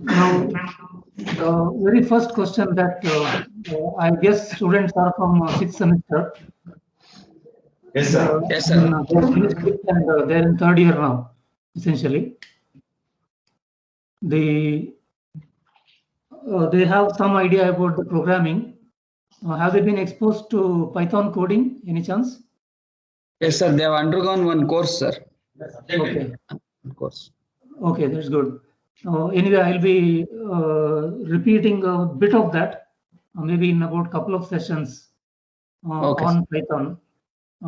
Now, the very first question that I guess students are from sixth semester. Yes, sir. Yes, sir. They're finished with and they're in third year now, essentially. They have some idea about the programming. Have they been exposed to Python coding, any chance? Yes, sir. They have undergone one course, sir. Okay. Course. Okay, that's good. Anyway, I'll be repeating a bit of that, maybe in about a couple of sessions Okay. on Python.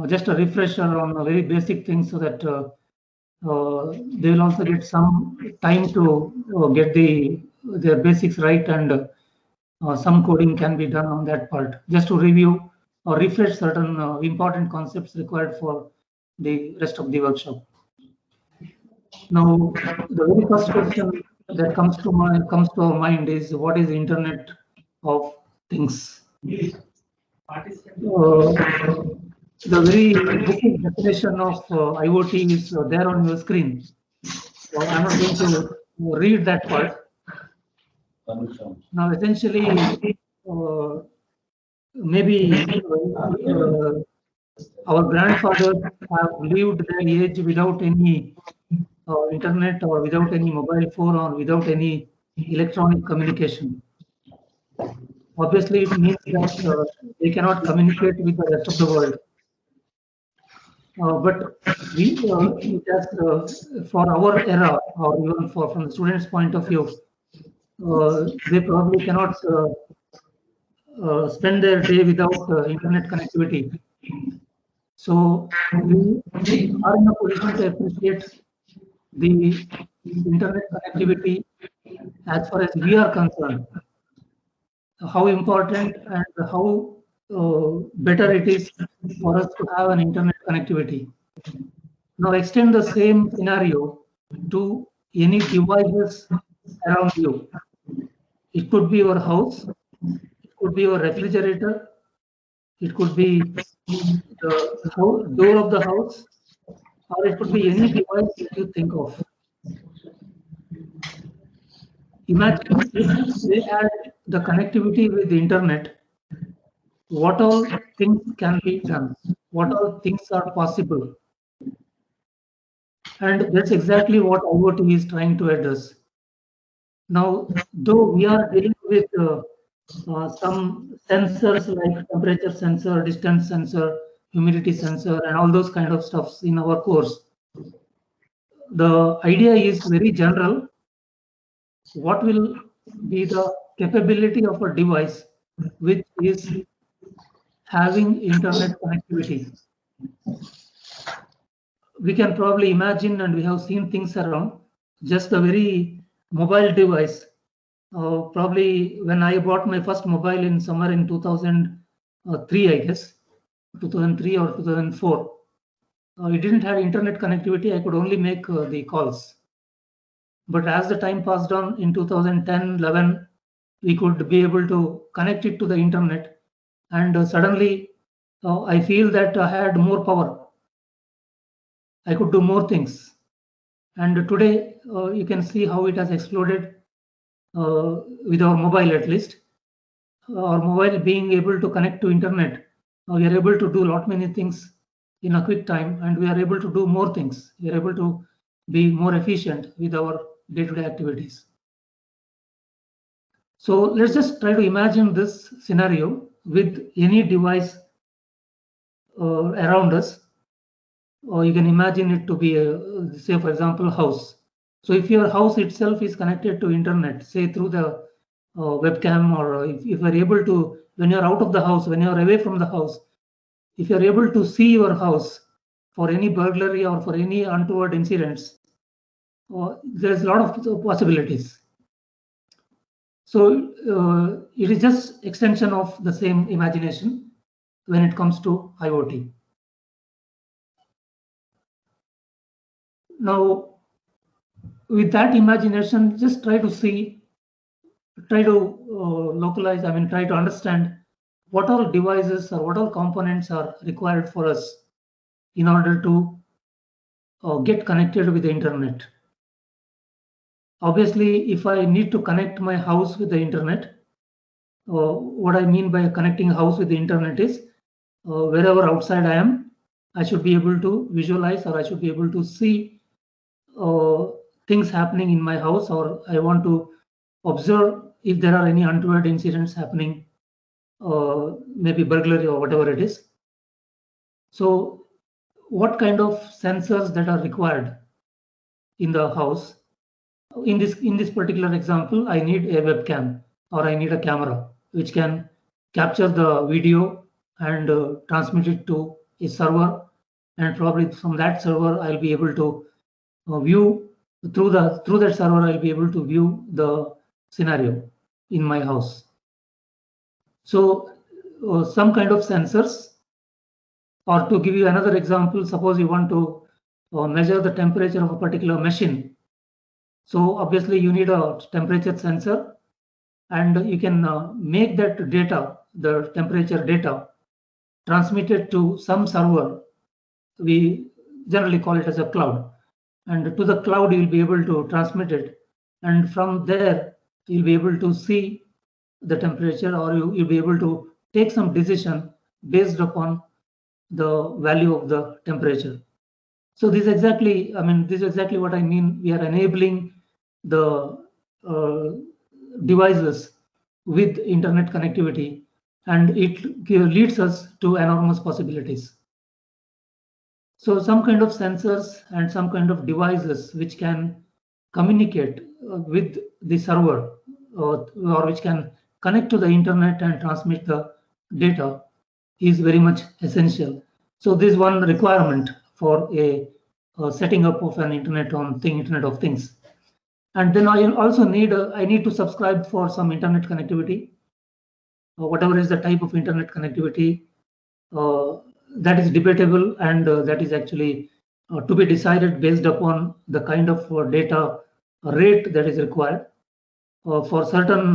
Just a refresher on very basic things so that they will also get some time to get their basics right, and some coding can be done on that part. Just to review or refresh certain important concepts required for the rest of the workshop. Now, the very first question that comes to our mind is, what is the Internet of Things? The very basic definition of IoT is there on your screen. So I'm not going to read that part. Now, essentially, maybe our grandfathers have lived their age without any internet, or without any mobile phone, or without any electronic communication. Obviously, it means that they cannot communicate with the rest of the world. But it has, for our era, or even from the students' point of view, they probably cannot spend their day without internet connectivity. So we are in a position to appreciate the internet connectivity as far as we are concerned, how important and how better it is for us to have an internet connectivity. Now extend the same scenario to any devices around you. It could be your house, it could be your refrigerator, it could be the door of the house, or it could be any device that you think of. Imagine if they had the connectivity with the internet, what all things can be done, what all things are possible. And that's exactly what IoT is trying to address. Now, though we are dealing with some sensors like temperature sensor, distance sensor, humidity sensor, and all those kind of stuffs in our course, the idea is very general. What will be the capability of a device which is having internet connectivity? We can probably imagine, and we have seen things around, just a very mobile device. Probably when I bought my first mobile in somewhere in 2003, I guess, 2003 or 2004, it didn't have internet connectivity. I could only make the calls. But as the time passed on, in 2010, 11, we could be able to connect it to the internet, and suddenly I feel that I had more power. I could do more things. And today, you can see how it has exploded with our mobile, at least. Our mobile being able to connect to internet, we are able to do a lot many things in a quick time, and we are able to do more things. We are able to be more efficient with our day-to-day activities. So let's just try to imagine this scenario with any device around us. Or you can imagine it to be say, for example, house. So if your house itself is connected to internet, say through the webcam, or if you're able to, when you're out of the house, when you're away from the house, if you're able to see your house for any burglary or for any untoward incidents, there's a lot of possibilities. So it is just extension of the same imagination when it comes to IoT. Now, with that imagination, just try to localize, try to understand what all devices or what all components are required for us in order to get connected with the internet. Obviously, if I need to connect my house with the internet, what I mean by connecting house with the internet is wherever outside I am, I should be able to visualize, or I should be able to see things happening in my house, or I want to observe if there are any untoward incidents happening, maybe burglary or whatever it is. So what kind of sensors that are required in the house? In this particular example, I need a webcam, or I need a camera which can capture the video and transmit it to a server, and probably from that server I'll be able to view through that server. I'll be able to view the scenario in my house. So some kind of sensors, or to give you another example, suppose you want to measure the temperature of a particular machine. So obviously you need a temperature sensor, and you can make that data, the temperature data, transmitted to some server. We generally call it as a cloud. And to the cloud, you'll be able to transmit it. And from there, you'll be able to see the temperature, or you'll be able to take some decision based upon the value of the temperature. So this is exactly what I mean. We are enabling the devices with internet connectivity, and it leads us to enormous possibilities. So some kind of sensors and some kind of devices which can communicate with the server, or which can connect to the internet and transmit the data, is very much essential. So this is one requirement for a setting up of an Internet of Things. And then I also need to subscribe for some internet connectivity, whatever is the type of internet connectivity. That is debatable, and that is actually to be decided based upon the kind of data rate that is required. For certain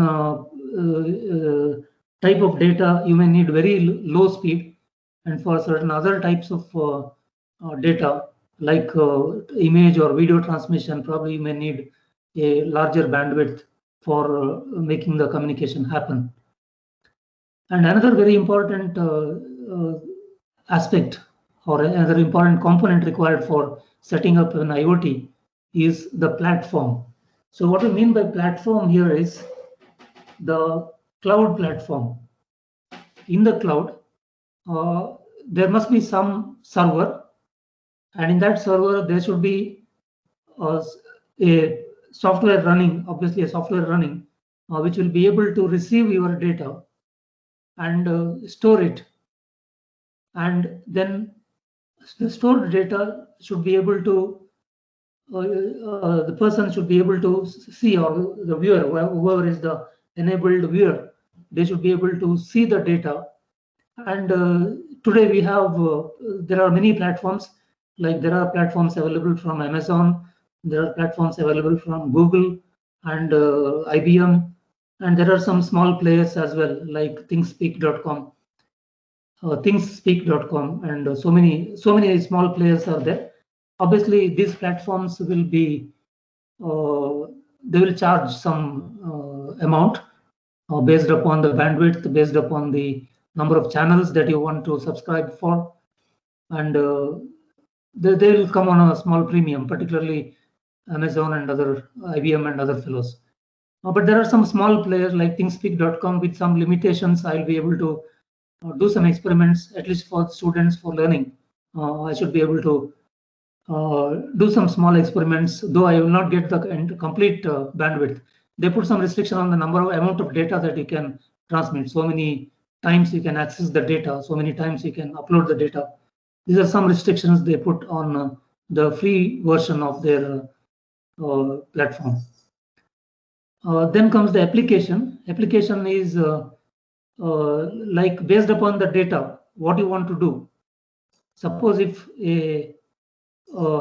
type of data, you may need very low speed, and for certain other types of data, like image or video transmission, probably you may need a larger bandwidth for making the communication happen. And another very important aspect, or another important component required for setting up an IoT, is the platform. So what we mean by platform here is the cloud platform. In the cloud, there must be some server, and in that server there should be a software running, which will be able to receive your data and store it. And then the stored data should be able to, the person should be able to see, or the viewer, whoever is the enabled viewer, they should be able to see the data. And today we have, there are many platforms, like there are platforms available from Amazon, there are platforms available from Google and IBM, and there are some small players as well, like thingspeak.com, and so many small players are there. Obviously, these platforms will be, they will charge some amount based upon the bandwidth, based upon the number of channels that you want to subscribe for, and they will come on a small premium, particularly Amazon and other IBM and other fellows. But there are some small players like thingspeak.com with some limitations. I'll be able to do some experiments, at least for students, for learning. I should be able to do some small experiments, though I will not get the complete bandwidth. They put some restriction on the amount of data that you can transmit. So many times you can access the data, so many times you can upload the data. These are some restrictions they put on the free version of their platform. Then comes the application. Application is like based upon the data, what you want to do. Suppose if a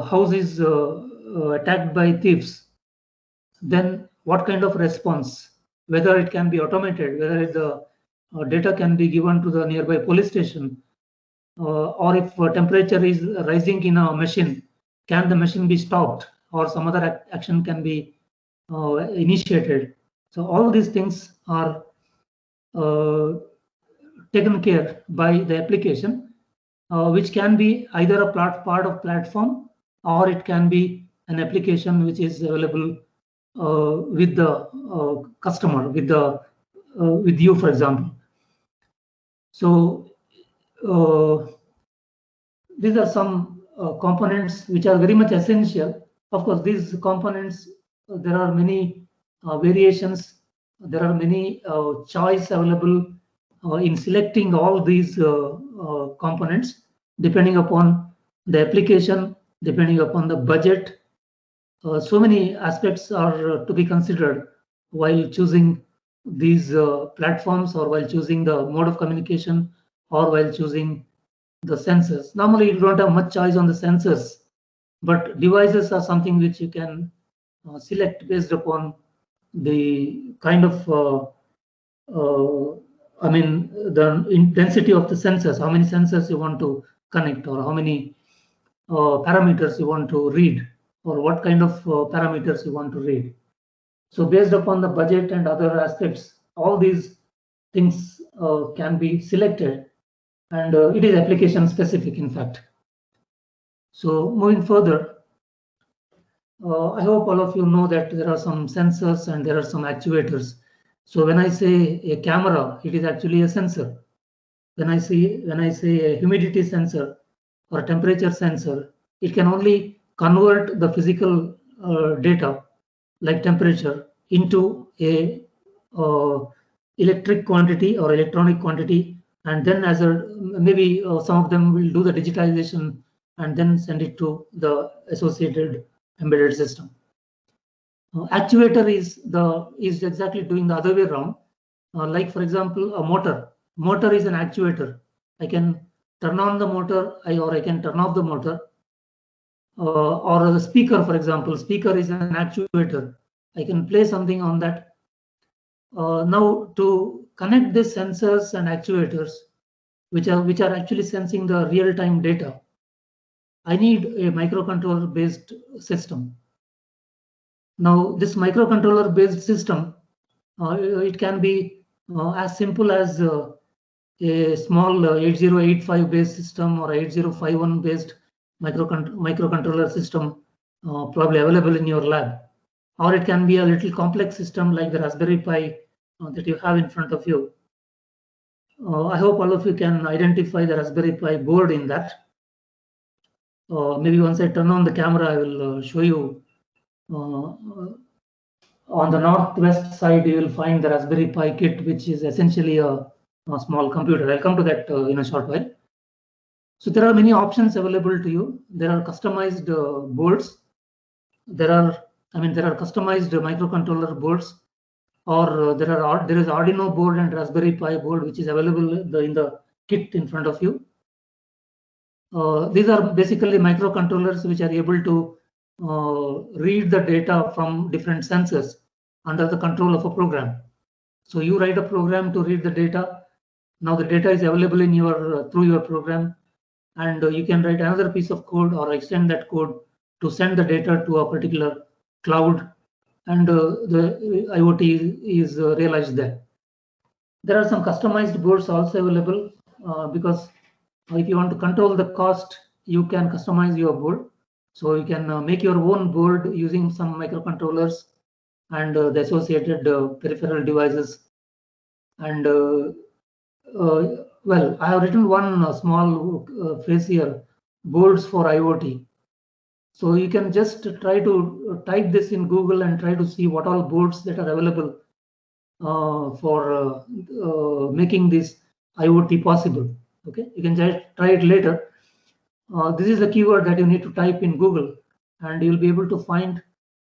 house is attacked by thieves, then what kind of response, whether it can be automated, whether the data can be given to the nearby police station, or if temperature is rising in a machine, can the machine be stopped, or some other action can be initiated. So all these things are taken care by the application, which can be either a part of platform, or it can be an application which is available with the customer, with you, for example. So these are some components which are very much essential. Of course, these components, there are many variations, there are many choice available in selecting all these components, depending upon the application, depending upon the budget. So many aspects are to be considered while choosing these platforms, or while choosing the mode of communication, or while choosing the sensors. Normally, you don't have much choice on the sensors, but devices are something which you can select based upon the kind of, the intensity of the sensors, how many sensors you want to connect, or how many parameters you want to read, or what kind of parameters you want to read. So based upon the budget and other aspects, all these things can be selected, and it is application specific, in fact. So moving further, I hope all of you know that there are some sensors and there are some actuators. So when I say a camera, it is actually a sensor. When I say a humidity sensor or a temperature sensor, it can only convert the physical data like temperature into a electric quantity or electronic quantity, and then as a maybe some of them will do the digitization and then send it to the associated embedded system. Actuator is exactly doing the other way around. Like for example, a motor. Motor is an actuator. I can turn on the motor, or I can turn off the motor. Or the speaker, for example. Speaker is an actuator. I can play something on that. Now, to connect these sensors and actuators, which are actually sensing the real-time data, I need a microcontroller-based system. Now, this microcontroller-based system, it can be as simple as a small 8085-based system, or 8051-based microcontroller system, probably available in your lab. Or it can be a little complex system like the Raspberry Pi that you have in front of you. I hope all of you can identify the Raspberry Pi board in that. Maybe once I turn on the camera, I will show you. On the northwest side, you will find the Raspberry Pi kit, which is essentially a small computer. I'll come to that in a short while. So there are many options available to you. There are customized boards. There are customized microcontroller boards, or there is Arduino board and Raspberry Pi board, which is available in the kit in front of you. These are basically microcontrollers which are able to read the data from different sensors under the control of a program. So you write a program to read the data. Now the data is available in your through your program, and you can write another piece of code or extend that code to send the data to a particular cloud, and the IoT is realized there. There are some customized boards also available, because if you want to control the cost, you can customize your board. So you can make your own board using some microcontrollers and the associated peripheral devices. And well, I have written one small phrase here: boards for IoT. So you can just try to type this in Google and try to see what all boards that are available for making this IoT possible. Okay, you can just try it later. This is the keyword that you need to type in Google, and you'll be able to find.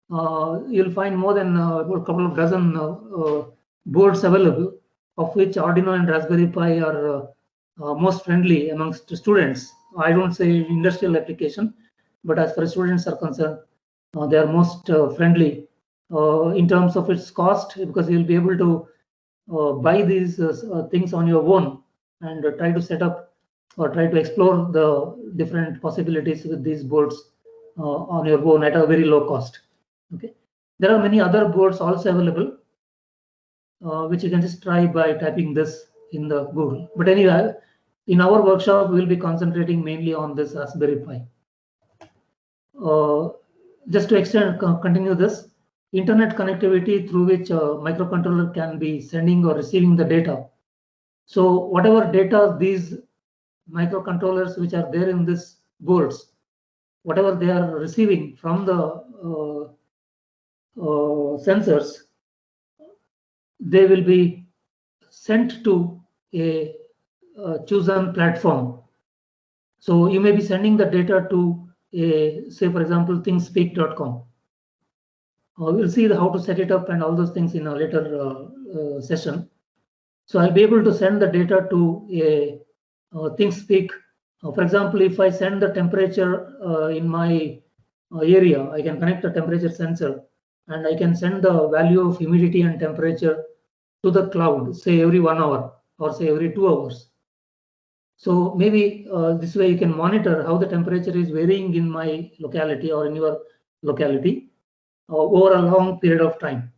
You'll find more than a couple of dozen boards available, of which Arduino and Raspberry Pi are most friendly amongst students. I don't say industrial application, but as far as students are concerned, they are most friendly in terms of its cost, because you'll be able to buy these things on your own and try to set up or try to explore the different possibilities with these boards on your own at a very low cost. Okay. There are many other boards also available, which you can just try by typing this in the Google. But anyway, in our workshop, we'll be concentrating mainly on this Raspberry Pi. Just to continue this, internet connectivity through which a microcontroller can be sending or receiving the data. So whatever data these microcontrollers which are there in this boards, whatever they are receiving from the sensors, they will be sent to a chosen platform. So you may be sending the data to a, say for example, thingspeak.com. We'll see how to set it up and all those things in a later session. So I'll be able to send the data to a ThinkSpeak. For example, if I send the temperature in my area, I can connect a temperature sensor and I can send the value of humidity and temperature to the cloud, say every 1 hour or say every 2 hours. So maybe this way you can monitor how the temperature is varying in my locality or in your locality over a long period of time.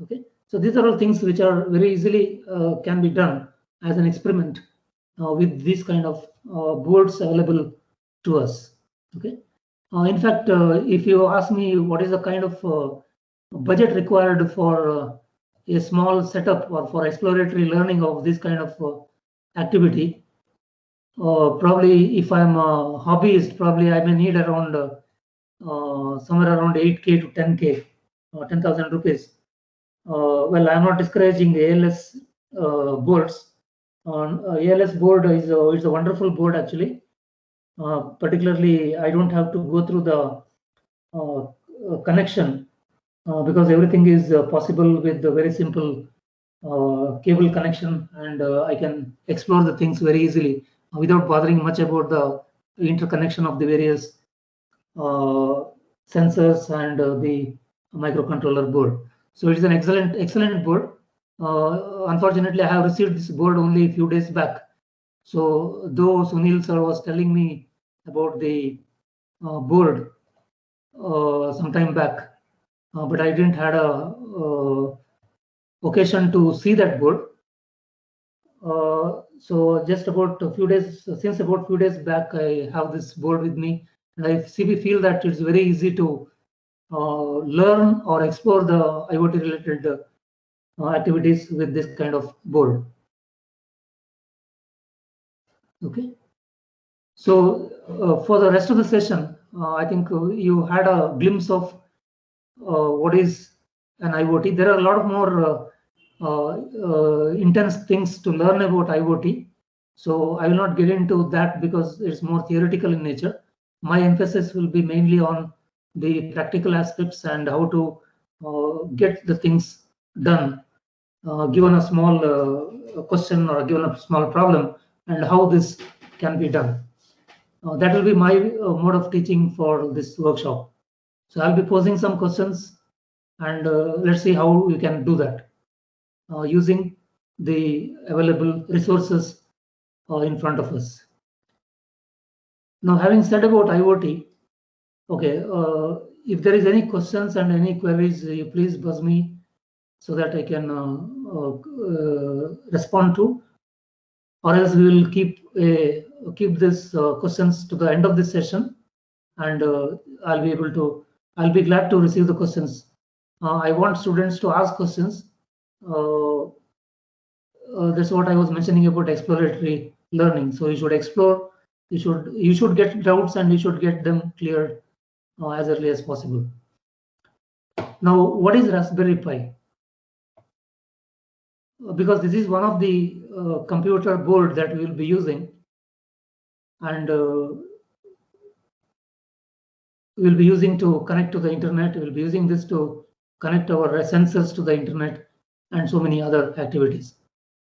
Okay, so these are all things which are very easily can be done as an experiment with these kind of boards available to us. Okay, in fact, if you ask me what is the kind of budget required for a small setup or for exploratory learning of this kind of activity, probably if I'm a hobbyist, probably I may need around somewhere around 8K to 10K, 10,000 rupees. Well, I'm not discouraging ALS boards. ALS board is a wonderful board actually. Particularly, I don't have to go through the connection because everything is possible with the very simple cable connection, and I can explore the things very easily without bothering much about the interconnection of the various sensors and the microcontroller board. So it is an excellent board. Unfortunately, I have received this board only a few days back. So though Sunil sir was telling me about the board some time back, but I didn't had a occasion to see that board. So just about a few days, since about few days back, I have this board with me, and I feel that it's very easy to learn or explore the IoT related activities with this kind of board. Okay, so for the rest of the session, I think you had a glimpse of what is an IoT. There are a lot of more intense things to learn about IoT. So I will not get into that because it's more theoretical in nature. My emphasis will be mainly on the practical aspects and how to get the things done, given a small question or given a small problem, and how this can be done. That will be my mode of teaching for this workshop. So I'll be posing some questions, and let's see how we can do that using the available resources in front of us. Now, having said about IoT, okay, if there is any questions and any queries, you please buzz me so that I can respond to, or else we will keep this questions to the end of this session, and I'll be glad to receive the questions. I want students to ask questions. That's what I was mentioning about exploratory learning. So you should explore, you should get doubts, and you should get them cleared as early as possible. Now, what is Raspberry Pi? Because this is one of the computer board that we will be using, and we will be using to connect to the internet. We will be using this to connect our sensors to the internet and so many other activities.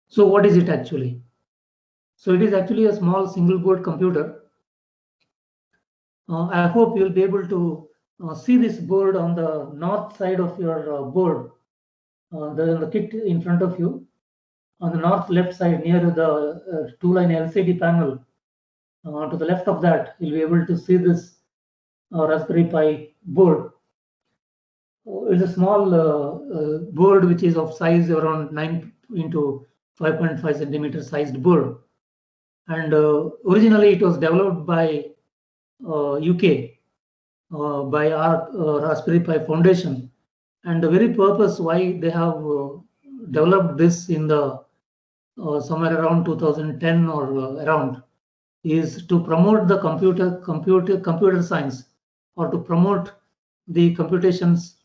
So what is it actually? So it is actually a small single board computer. I hope you'll be able to see this board on the north side of your board. The kit in front of you, on the north left side near the 2-line LCD panel. To the left of that, you'll be able to see this Raspberry Pi board. It's a small board which is of size around 9 into 5.5 centimeter sized board. And originally it was developed by UK by our Raspberry Pi Foundation. And the very purpose why they have developed this in the somewhere around 2010 or around is to promote the computer science, or to promote the computations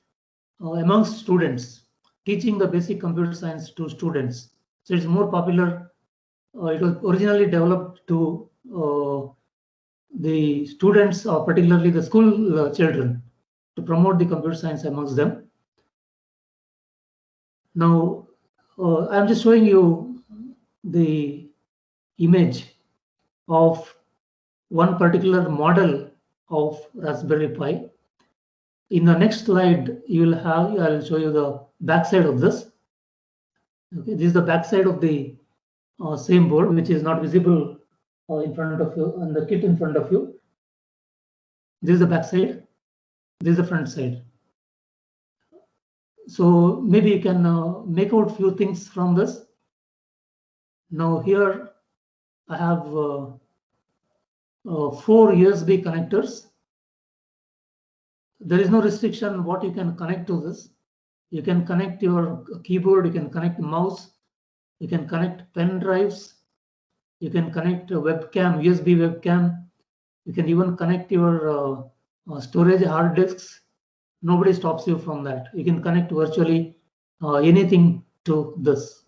amongst students, teaching the basic computer science to students. So it's more popular. It was originally developed to the students, or particularly the school children, to promote the computer science amongst them. Now, I'm just showing you the image of one particular model of Raspberry Pi. In the next slide, you will have, I'll show you the backside of this. Okay, this is the backside of the same board, which is not visible in front of you, and the kit in front of you. This is the backside. This is the front side. So maybe you can make out few things from this. Now here I have 4 USB connectors. There is no restriction what you can connect to this. You can connect your keyboard, you can connect mouse, you can connect pen drives, you can connect a webcam, USB webcam, you can even connect your storage hard disks. Nobody stops you from that. You can connect virtually anything to this.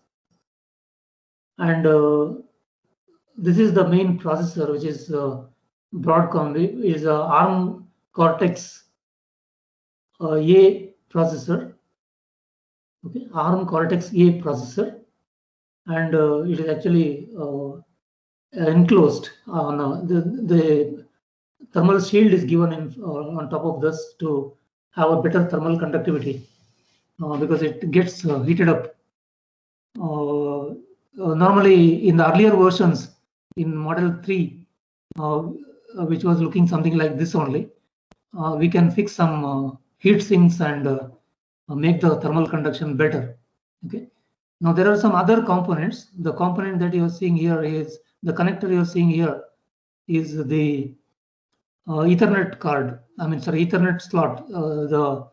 And this is the main processor, which is Broadcom. It is a ARM Cortex A processor. Okay, ARM Cortex A processor, and it is actually enclosed on the thermal shield is given in on top of this to have a better thermal conductivity because it gets heated up. Normally, in the earlier versions, in Model 3, which was looking something like this only, we can fix some heat sinks and make the thermal conduction better. Okay. Now there are some other components. The component that you are seeing here is the connector you are seeing here is the Ethernet card. Ethernet slot. The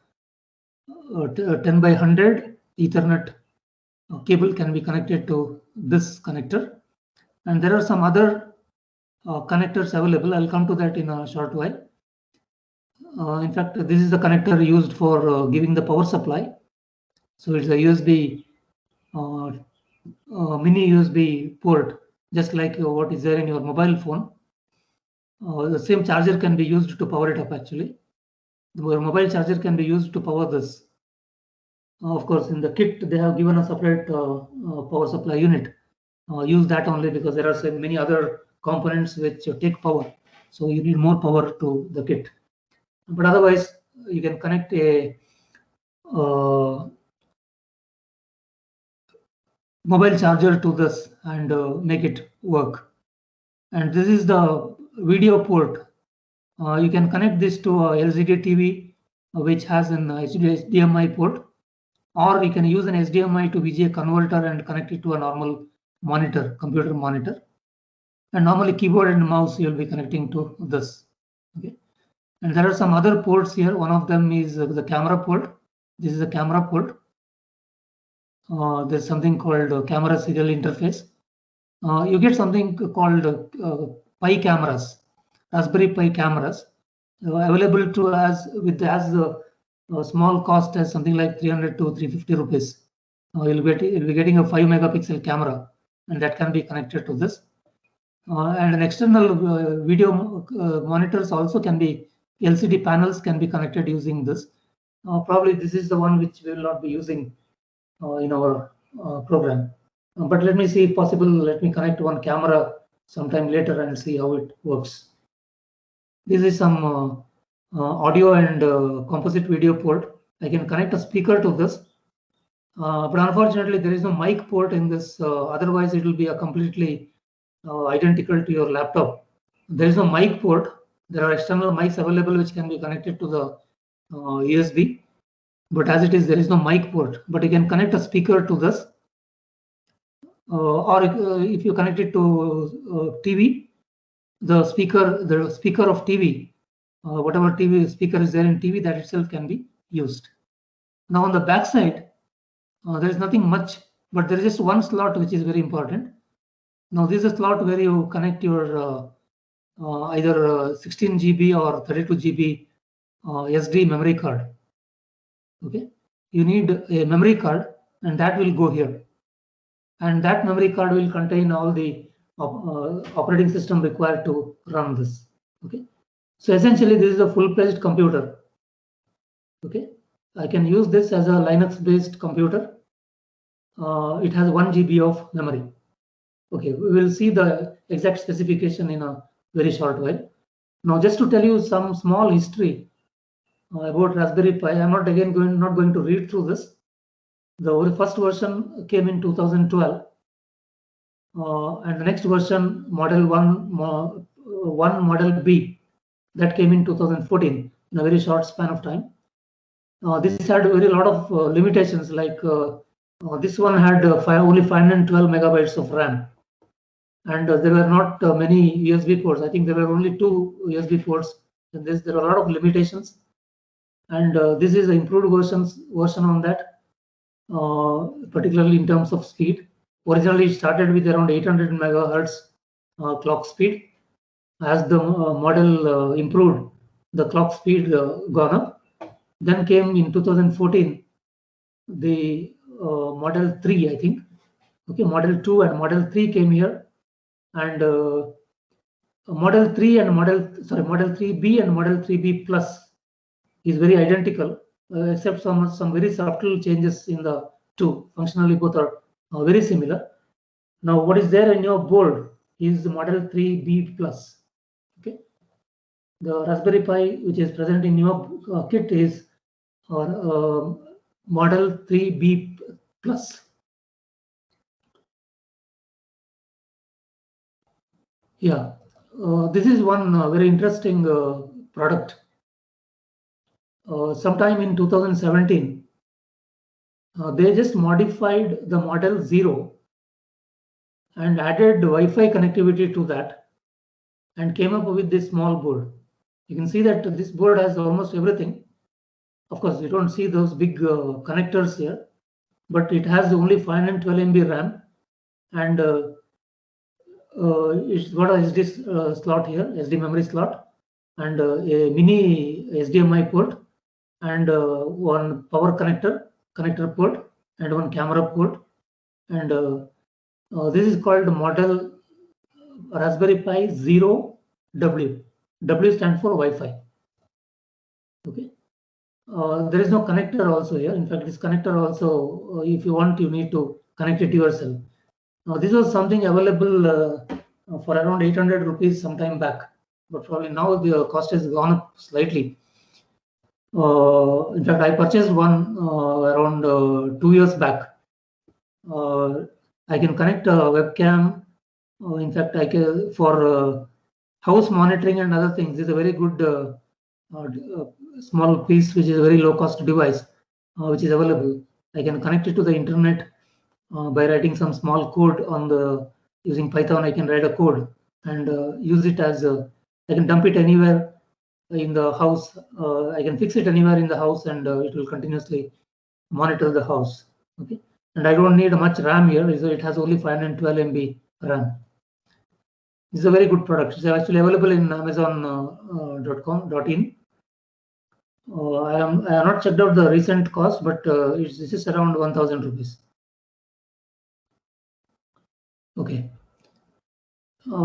10 by 100 Ethernet cable can be connected to this connector, and there are some other connectors available. I'll come to that in a short while. In fact, this is the connector used for giving the power supply. So it's a USB mini USB port, just like what is there in your mobile phone. The same charger can be used to power it up. Actually, your mobile charger can be used to power this. Of course, in the kit they have given a separate power supply unit. Use that only because there are so many other components which take power, so you need more power to the kit. But otherwise, you can connect a mobile charger to this and make it work. And this is the video port. You can connect this to a LCD TV, which has an HDMI port, or you can use an HDMI to VGA converter and connect it to a normal monitor, computer monitor. And normally keyboard and mouse you'll be connecting to this. Okay. And there are some other ports here. One of them is the camera port. This is a camera port. There's something called camera serial interface. You get something called Pi cameras, Raspberry Pi cameras, available to as small cost as something like 300 to 350 rupees. You'll be getting a 5 megapixel camera, and that can be connected to this. And an external video monitors also can be, LCD panels can be connected using this. Probably this is the one which we will not be using in our program. But let me see if possible, let me connect one camera sometime later and see how it works. This is some audio and composite video port. I can connect a speaker to this. But unfortunately, there is no mic port in this. Otherwise, it will be a completely identical to your laptop. There is no mic port. There are external mics available which can be connected to the USB. but as it is, there is no mic port, but you can connect a speaker to this. Or if you connect it to TV, the speaker of TV, whatever TV speaker is there in TV, that itself can be used. Now on the back side, there is nothing much, but there is just one slot which is very important. Now this is a slot where you connect your either 16 GB or 32 GB SD memory card. Okay, you need a memory card, and that will go here, and that memory card will contain all the operating system required to run this. Okay, so essentially this is a full-fledged computer. Okay, I can use this as a Linux-based computer. It has 1 GB of memory. Okay, we will see the exact specification in a very short while. Now, just to tell you some small history about Raspberry Pi, I'm not going to read through this. The first version came in 2012, and the next version, Model 1, Model B, that came in 2014 in a very short span of time. This had a lot of limitations, like this one had only 512 megabytes of RAM, and there were not many USB ports. I think there were only 2 USB ports. And there are a lot of limitations, and this is an improved version on that, particularly in terms of speed. Originally, it started with around 800 megahertz clock speed. As the model improved, the clock speed gone up. Then came in 2014 the Model 3, I think. Okay, Model 2 and Model 3 came here, and Model 3B and Model 3B Plus is very identical, except some very subtle changes in the two. Functionally, both are very similar. Now, what is there in your board is the Model 3B Plus. Okay, the Raspberry Pi which is present in your kit is Model 3B Plus. Yeah, this is one very interesting product. Sometime in 2017, they just modified the Model 0 and added Wi-Fi connectivity to that, and came up with this small board. You can see that this board has almost everything. Of course, you don't see those big connectors here, but it has only 512 MB RAM, and it's got a SD slot here, SD memory slot, and a mini HDMI port, and one power connector port, and one camera port. And this is called Model Raspberry Pi 0W. W stands for Wi-Fi. Okay. There is no connector also here. In fact, this connector also, if you want, you need to connect it yourself. Now, this was something available for around 800 rupees some time back, but probably now the cost has gone up slightly. In fact, I purchased one around 2 years back. I can connect a webcam. In fact, I can for house monitoring and other things. This is a very good small piece, which is a very low cost device, which is available. I can connect it to the internet by writing some small code on the using Python. I can write a code and use it as I can dump it anywhere in the house. I can fix it anywhere in the house, and it will continuously monitor the house. Okay, and I don't need much RAM here, so it has only 512 MB RAM. This is a very good product. It's actually available in Amazon.com.in. I have not checked out the recent cost, but this is around 1,000 rupees. Okay.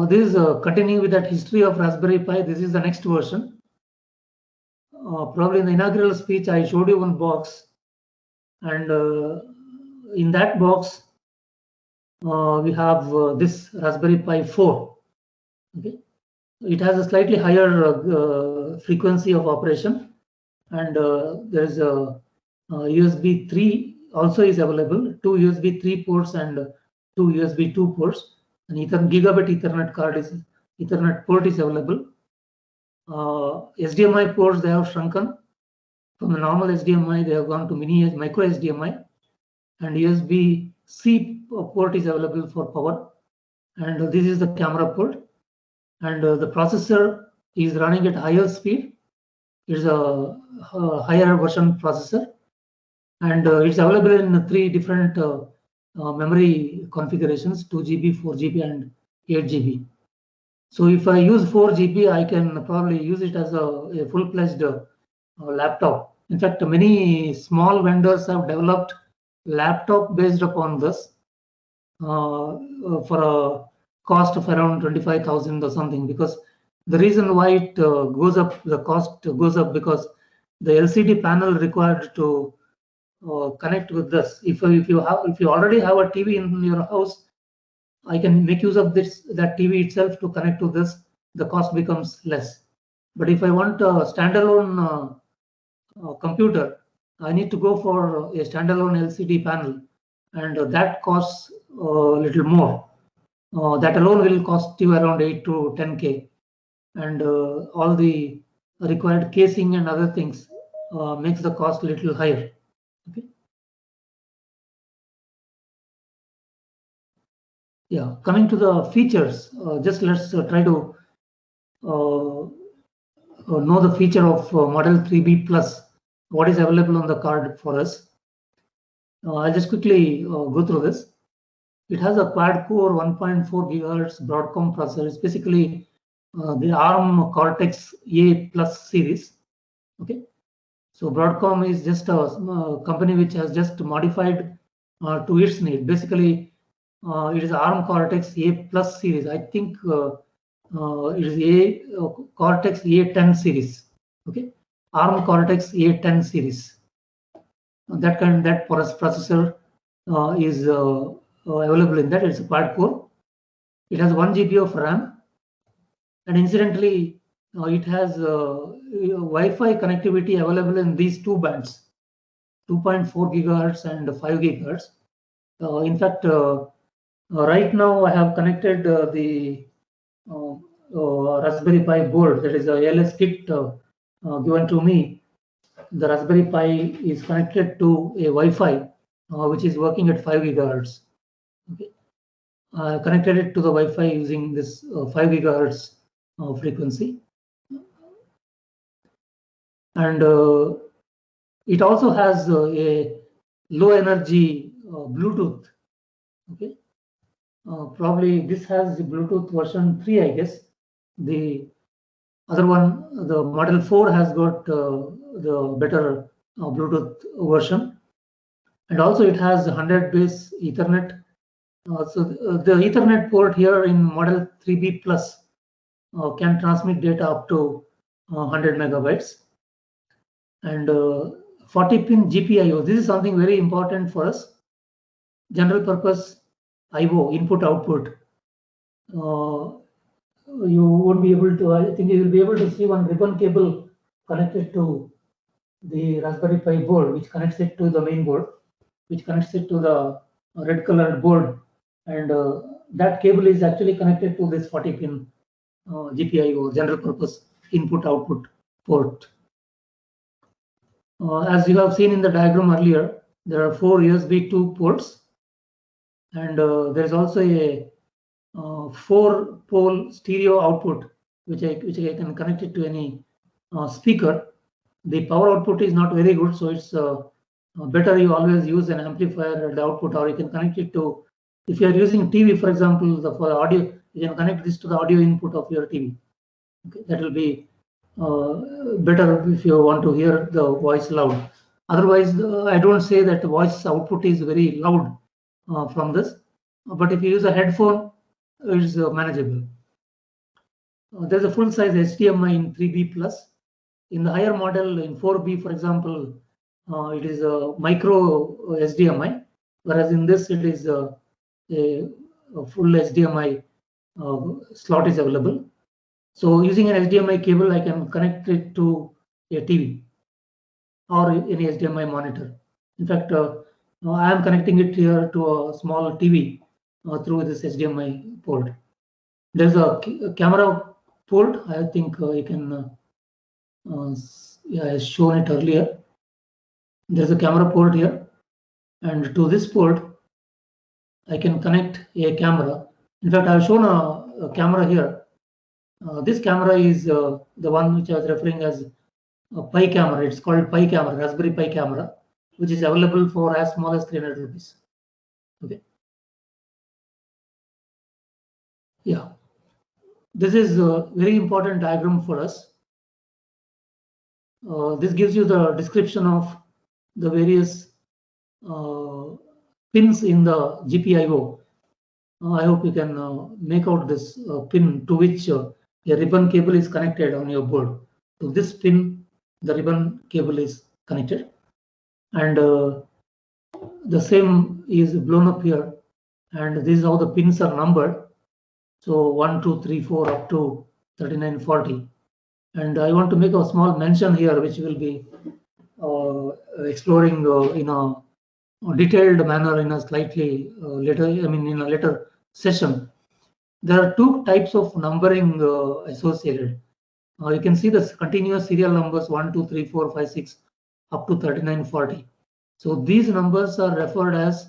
This is continuing with that history of Raspberry Pi. This is the next version. Probably in the inaugural speech, I showed you one box, and in that box, we have this Raspberry Pi 4. Okay, it has a slightly higher frequency of operation, and there is a USB 3 also is available. 2 USB 3 ports and 2 USB 2 ports. An gigabit Ethernet Ethernet port is available. HDMI ports, they have shrunken. From the normal HDMI, they have gone to micro HDMI, and USB-C port is available for power. And this is the camera port, and the processor is running at higher speed. It's a higher version processor, and it's available in 3 different memory configurations: 2 GB, 4 GB, and 8 GB. So if I use 4 GB, I can probably use it as a full-fledged laptop. In fact, many small vendors have developed laptop based upon this for a cost of around 25,000 or something. Because the reason why it goes up, the cost goes up, because the LCD panel required to connect with this. If you already have a TV in your house, I can make use of that TV itself to connect to this. The cost becomes less. But if I want a standalone computer, I need to go for a standalone LCD panel, and that costs a little more. That alone will cost you around 8 to 10K, and all the required casing and other things makes the cost a little higher. Okay. Yeah, coming to the features, just let's try to know the feature of Model 3B Plus. What is available on the card for us? I'll just quickly go through this. It has a quad-core 1.4 GHz Broadcom processor. It's basically the ARM Cortex A Plus series. Okay, so Broadcom is just a company which has just modified to its need. Basically, it is ARM Cortex A Plus series. I think it is Cortex A10 series. Okay, ARM Cortex A10 series. That processor is available in that. It's a quad core. It has 1 GB of RAM, and incidentally, it has Wi-Fi connectivity available in these 2 bands, 2.4 GHz and 5 GHz. In fact, right now I have connected the Raspberry Pi board, that is a ALS kit given to me. The Raspberry Pi is connected to a Wi-Fi which is working at 5 GHz. Okay. Connected it to the Wi-Fi using this 5 GHz frequency, and it also has a low energy Bluetooth. Okay, probably this has the Bluetooth version 3, I guess. The other one, the Model 4, has got the better Bluetooth version, and also it has 100 base Ethernet. So the Ethernet port here in Model 3B Plus can transmit data up to 100 megabytes, and 40-pin GPIO. This is something very important for us. General purpose IO, input output. You won't be able to, I think you will be able to see one ribbon cable connected to the Raspberry Pi board, which connects it to the main board, which connects it to the red colored board, and that cable is actually connected to this 40-pin GPIO, general purpose input output port. As you have seen in the diagram earlier, there are 4 USB 2 ports, and there is also a 4-pole stereo output, which I can connect it to any speaker. The power output is not very good, so it's better you always use an amplifier at the output, or you can connect it to, if you are using TV, for example, for audio, you can connect this to the audio input of your TV. Okay, that will be better if you want to hear the voice loud. Otherwise, I don't say that the voice output is very loud from this, but if you use a headphone, it is manageable. There's a full-size HDMI in 3B Plus. In the higher model, in 4B, for example, it is a micro HDMI, whereas in this it is a full HDMI slot is available. So using an HDMI cable, I can connect it to a TV or any HDMI monitor. In fact, I am connecting it here to a small TV through this HDMI port. There's a camera port. I think you can, yeah, I shown it earlier. There's a camera port here, and to this port, I can connect a camera. In fact, I've shown a camera here. This camera is the one which I was referring as a Pi camera. It's called Pi camera, Raspberry Pi camera, which is available for as small as 300 rupees. Okay. Yeah. This is a very important diagram for us. This gives you the description of the various pins in the GPIO. I hope you can make out this pin to which a ribbon cable is connected on your board. To this pin, the ribbon cable is connected, and the same is blown up here, and this is how the pins are numbered. So 1, 2, 3, 4 up to 39, 40. And I want to make a small mention here, which will be exploring in a detailed manner in a slightly later, in a later session. There are two types of numbering associated. You can see the continuous serial numbers 1, 2, 3, 4, 5, 6 up to 39, 40. So these numbers are referred as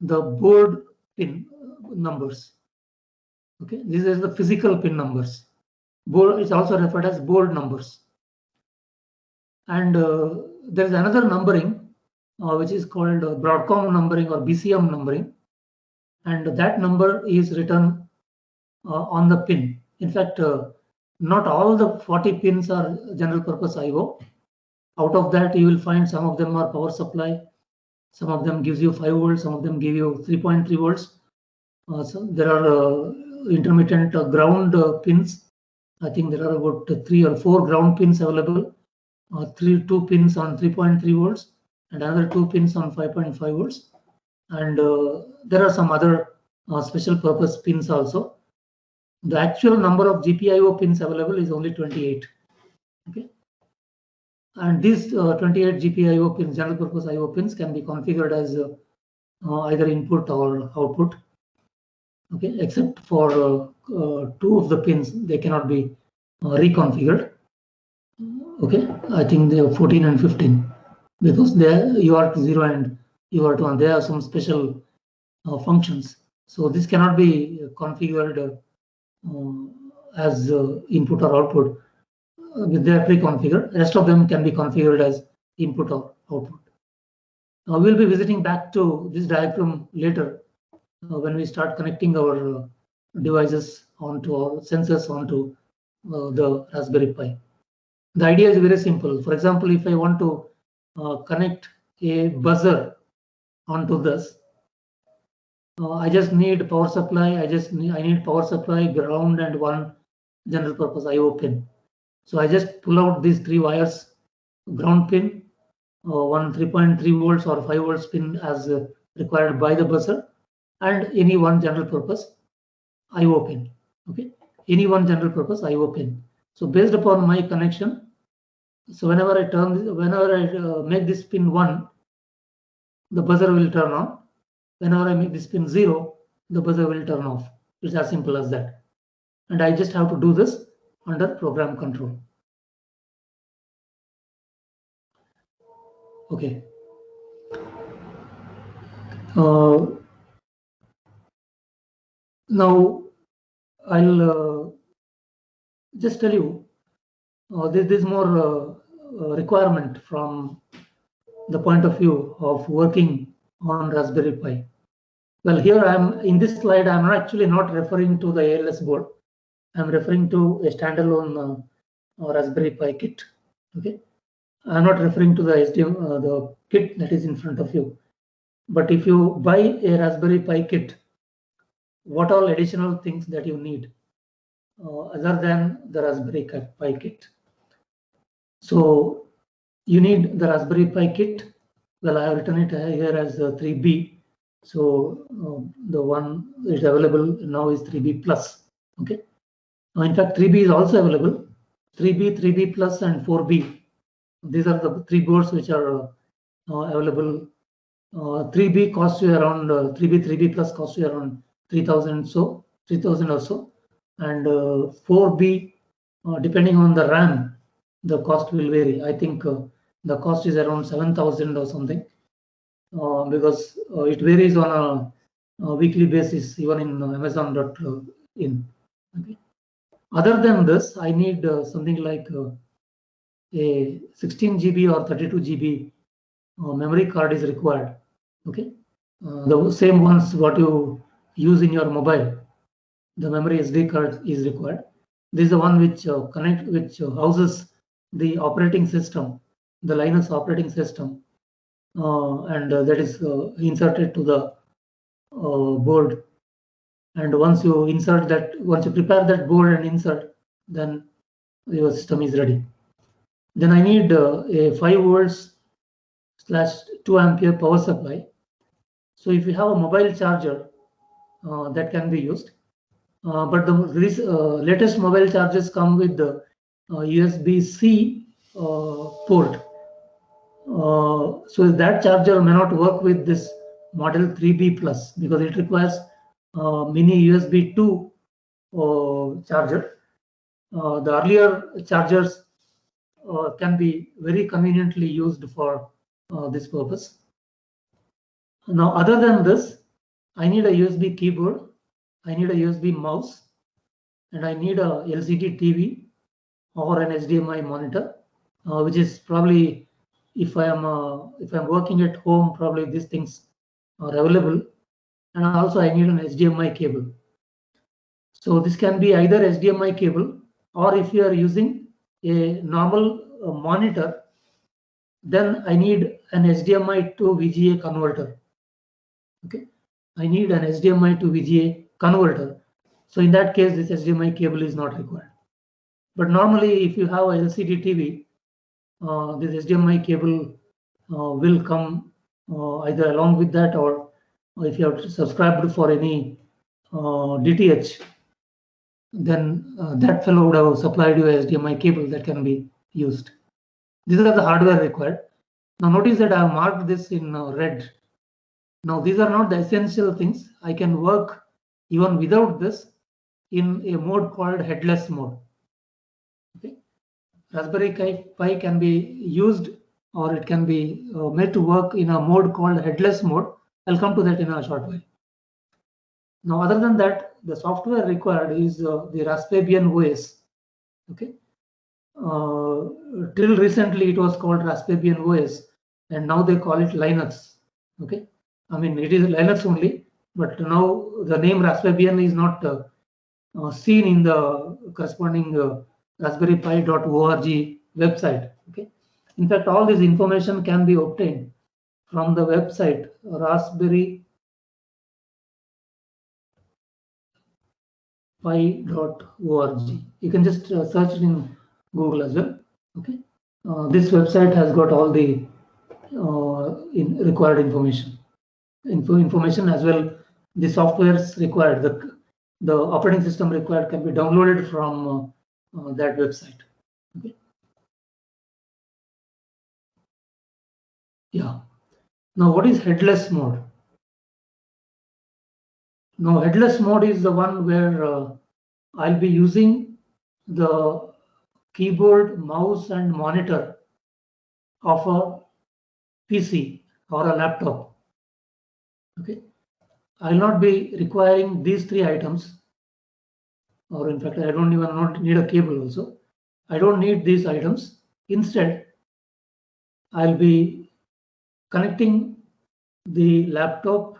the board pin numbers. Okay, these are the physical pin numbers. Board is also referred as board numbers. And there is another numbering which is called Broadcom numbering or BCM numbering, and that number is written on the pin. In fact, not all the 40 pins are general purpose IO. Out of that, you will find some of them are power supply, some of them gives you 5 volts, some of them give you 3.3 volts. So there are intermittent ground pins. I think there are about 3 or 4 ground pins available. 2 pins on 3.3 volts and another 2 pins on 5.5 volts. And there are some other special purpose pins also. The actual number of GPIO pins available is only 28. Okay. And these 28 GPIO pins, general purpose IO pins, can be configured as either input or output. Okay, except for 2 of the pins, they cannot be reconfigured. Okay, I think they are 14 and 15 because they are UART0 and UART1. They have some special functions. So this cannot be configured as input or output. They are pre-configured. The rest of them can be configured as input or output. We'll be visiting back to this diagram later when we start connecting our devices onto our sensors onto the Raspberry Pi. The idea is very simple. For example, if I want to connect a buzzer onto this, I just need power supply. I need power supply, ground, and one general purpose IO pin. So I just pull out these 3 wires: ground pin, one 3.3 volts or 5 volts pin as required by the buzzer, and any one general purpose IO pin. Okay, any one general purpose IO pin. So based upon my connection, so whenever I make this pin 1, the buzzer will turn on. Whenever I make this pin 0, the buzzer will turn off. It's as simple as that. And I just have to do this under program control. Okay. Now I'll just tell you this is more requirement from the point of view of working on Raspberry Pi. Well, here I'm in this slide, I'm actually not referring to the ALS board. I'm referring to a standalone Raspberry Pi kit. Okay, I'm not referring to the SDM, the kit that is in front of you. But if you buy a Raspberry Pi kit, what all additional things that you need other than the Raspberry Pi kit? So you need the Raspberry Pi kit. Well, I have written it here as 3B. So the one is available now is 3B plus. Okay. In fact, 3B is also available. 3B, 3B plus, and 4B. These are the 3 boards which are available. 3B costs you around 3B plus costs you around 3,000 or so, and 4B, depending on the RAM, the cost will vary. I think The cost is around 7,000 or something, because it varies on a weekly basis, even in Amazon.in. Okay. Other than this, I need something like a 16 GB or 32 GB memory card is required. Okay, the same ones what you use in your mobile, the memory SD card is required. This is the one which houses the operating system, the Linux operating system, and that is inserted to the board. And once you prepare that board and insert, then your system is ready. Then I need a 5 volts / 2 ampere power supply. So if you have a mobile charger, that can be used. But the latest mobile chargers come with the USB-C port. So that charger may not work with this Model 3B Plus because it requires mini USB 2 charger. The earlier chargers can be very conveniently used for this purpose. Now, other than this, I need a USB keyboard, I need a USB mouse, and I need a LCD TV or an HDMI monitor, which is probably, if I'm working at home, probably these things are available. And also I need an HDMI cable. So this can be either HDMI cable, or if you are using a normal monitor, then I need an HDMI to VGA converter. Okay, I need an HDMI to VGA converter. So in that case, this HDMI cable is not required. But normally, if you have a LCD TV, this HDMI cable will come either along with that, or if you have subscribed for any DTH, then that fellow would have supplied you a HDMI cable that can be used. These are the hardware required. Now notice that I have marked this in red. Now these are not the essential things. I can work even without this in a mode called headless mode. Okay. Raspberry Pi can be used, or it can be made to work in a mode called headless mode. I'll come to that in a short while. Now, other than that, the software required is the Raspbian OS. Okay. Till recently, it was called Raspbian OS, and now they call it Linux. Okay. I mean, it is Linux only, but now the name Raspbian is not seen in the corresponding raspberrypi.org website. Okay. In fact, all this information can be obtained from the website raspberrypi.org. You can just search it in Google as well. Okay. This website has got all the required information as well. The softwares required, the operating system required, can be downloaded from that website. Okay. Yeah. Now, what is headless mode? Now, headless mode is the one where I'll be using the keyboard, mouse, and monitor of a PC or a laptop. Okay. I'll not be requiring these 3 items, or in fact, I don't even need a cable also. I don't need these items. Instead, I'll be connecting the laptop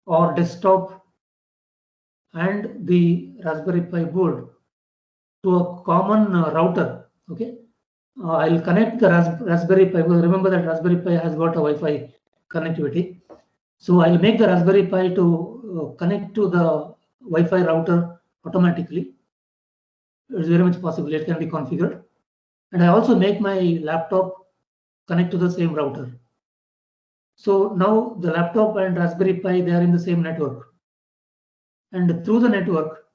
or desktop and the Raspberry Pi board to a common router. Okay. I'll connect the Raspberry Pi. Remember that Raspberry Pi has got a Wi-Fi connectivity. So I'll make the Raspberry Pi to connect to the Wi-Fi router automatically. It's very much possible. It can be configured. And I also make my laptop connect to the same router. So now the laptop and Raspberry Pi, they are in the same network. And through the network,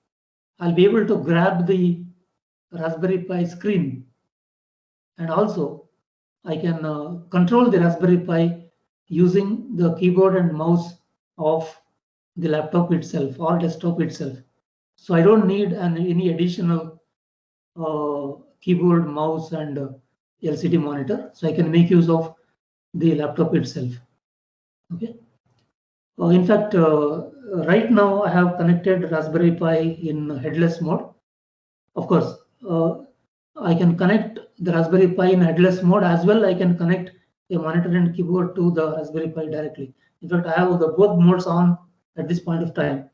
I'll be able to grab the Raspberry Pi screen. And also, I can control the Raspberry Pi using the keyboard and mouse of the laptop itself or desktop itself. So I don't need any additional keyboard, mouse, and LCD monitor, so I can make use of the laptop itself. Okay. In fact, right now I have connected Raspberry Pi in headless mode. Of course, I can connect the Raspberry Pi in headless mode as well. I can connect a monitor and keyboard to the Raspberry Pi directly. In fact, I have the both modes on at this point of time.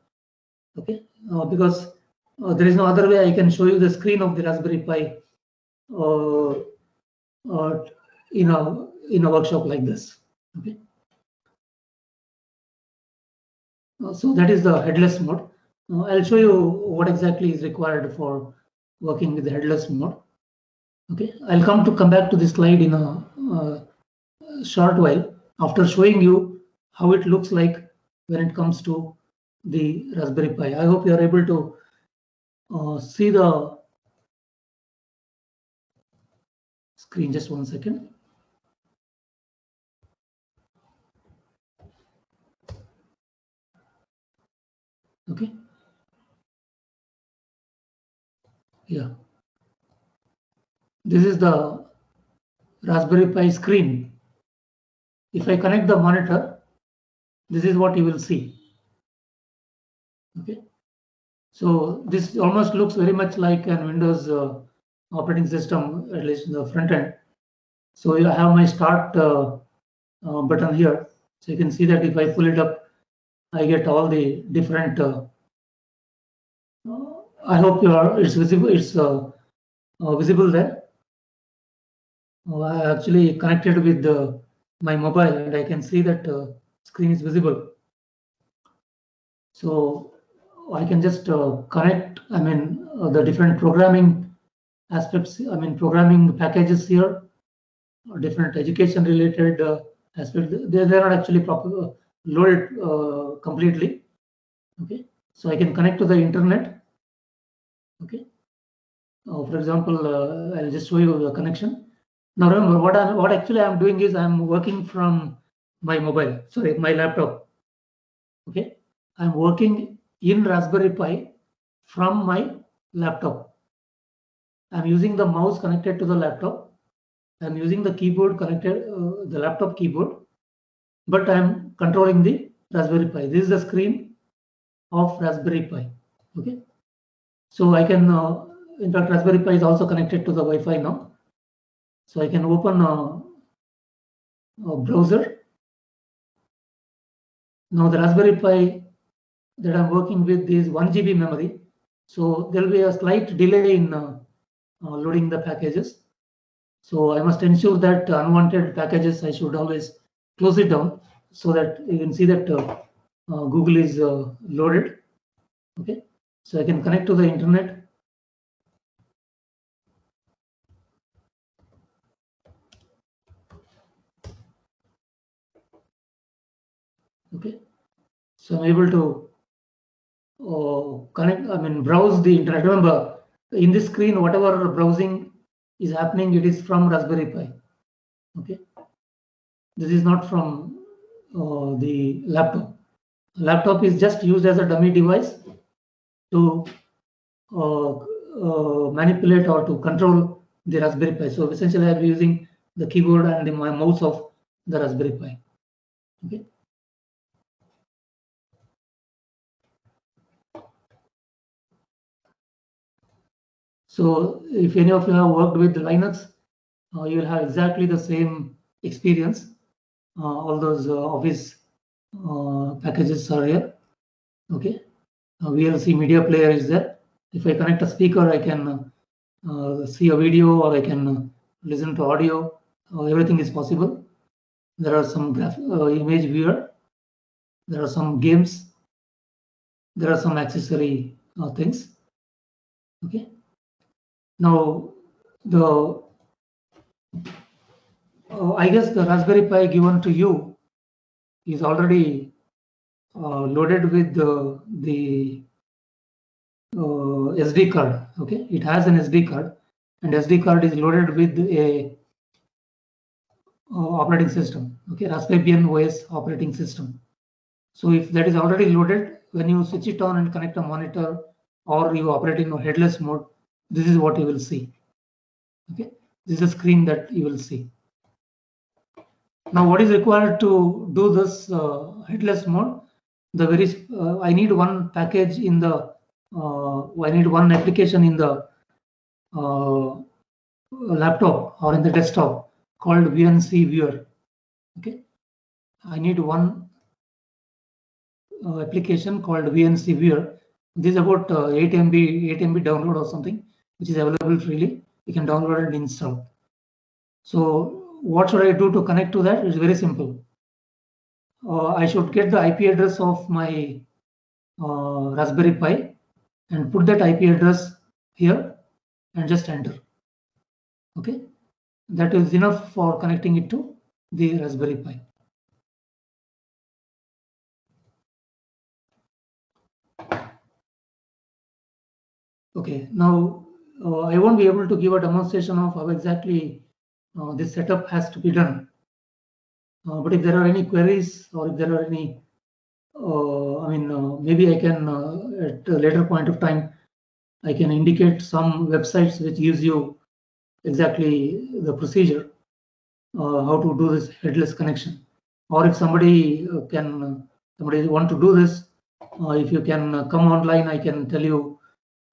Okay, because there is no other way I can show you the screen of the Raspberry Pi in a workshop like this. Okay. So that is the headless mode. I'll show you what exactly is required for working with the headless mode. Okay, I'll come back to this slide in a short while after showing you how it looks like when it comes to the Raspberry Pi. I hope you are able to see the screen. Just one second. Okay. Yeah. This is the Raspberry Pi screen. If I connect the monitor, this is what you will see. Okay. So this almost looks very much like an Windows operating system, at least in the front end. So I have my start button here. So you can see that if I pull it up, I get all the different. I hope it's visible. It's visible there. I actually connected with my mobile, and I can see that screen is visible. So I can just connect. I mean, the different programming aspects. I mean, programming packages here, different education-related aspects. They're not actually loaded completely. Okay, so I can connect to the internet. Okay, for example, I'll just show you the connection. Now remember, what actually I'm doing is I'm working from my mobile. Sorry, my laptop. Okay, I'm working in Raspberry Pi from my laptop. I'm using the mouse connected to the laptop. I'm using the keyboard connected, the laptop keyboard, but I'm controlling the Raspberry Pi. This is the screen of Raspberry Pi. Okay, so I can, in fact, Raspberry Pi is also connected to the Wi-Fi now. So I can open a browser. Now the Raspberry Pi that I'm working with is 1 GB memory. So there will be a slight delay in loading the packages. So I must ensure that unwanted packages, I should always close it down so that you can see that Google is loaded. Okay, so I can connect to the internet. Okay, so I'm able to connect, I mean, browse the internet. Remember, in this screen, whatever browsing is happening, it is from Raspberry Pi. Okay, this is not from the laptop. Laptop is just used as a dummy device to manipulate or to control the Raspberry Pi. So essentially, I'm using the keyboard and my mouse of the Raspberry Pi. Okay. So if any of you have worked with Linux, you will have exactly the same experience. All those Office packages are here. Okay, VLC media player is there. If I connect a speaker, I can see a video or I can listen to audio. Everything is possible. There are some image viewer. There are some games. There are some accessory things. Okay. Now the I guess the Raspberry Pi given to you is already loaded with the SD card. Okay, it has an SD card, and SD card is loaded with a operating system. Okay, Raspbian OS operating system. So if that is already loaded, when you switch it on and connect a monitor or you operate in a headless mode, this is what you will see. Okay, This is a screen that you will see. Now, what is required to do this headless mode? I need one package in the, I need one application in the laptop or in the desktop called VNC Viewer. Okay, I need one application called VNC Viewer. This is about 8 MB download or something, which is available freely. You can download and install. So what should I do to connect to that? It's very simple. I should get the IP address of my Raspberry Pi and put that IP address here and just enter. Okay, that is enough for connecting it to the Raspberry Pi. Okay, now I won't be able to give a demonstration of how exactly this setup has to be done. But if there are any queries or if there are any, maybe I can at a later point of time, I can indicate some websites which gives you exactly the procedure, how to do this headless connection. Or if somebody somebody want to do this, if you can come online, I can tell you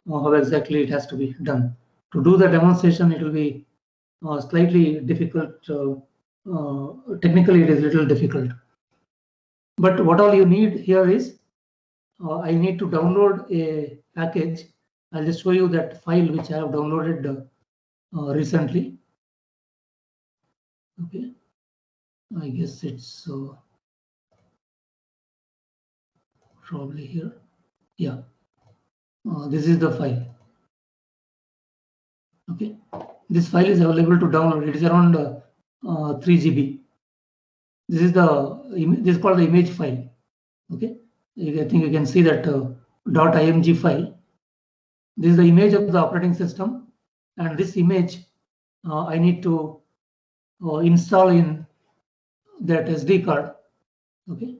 how exactly it has to be done. To do the demonstration, it will be slightly difficult. Technically, it is a little difficult. But what all you need here is, I need to download a package. I'll just show you that file which I have downloaded recently. Okay, I guess it's probably here. Yeah, this is the file. Okay, this file is available to download. It is around 3 GB. This is this is called the image file. Okay, I think you can see that .img file. This is the image of the operating system, and this image I need to install in that SD card. Okay,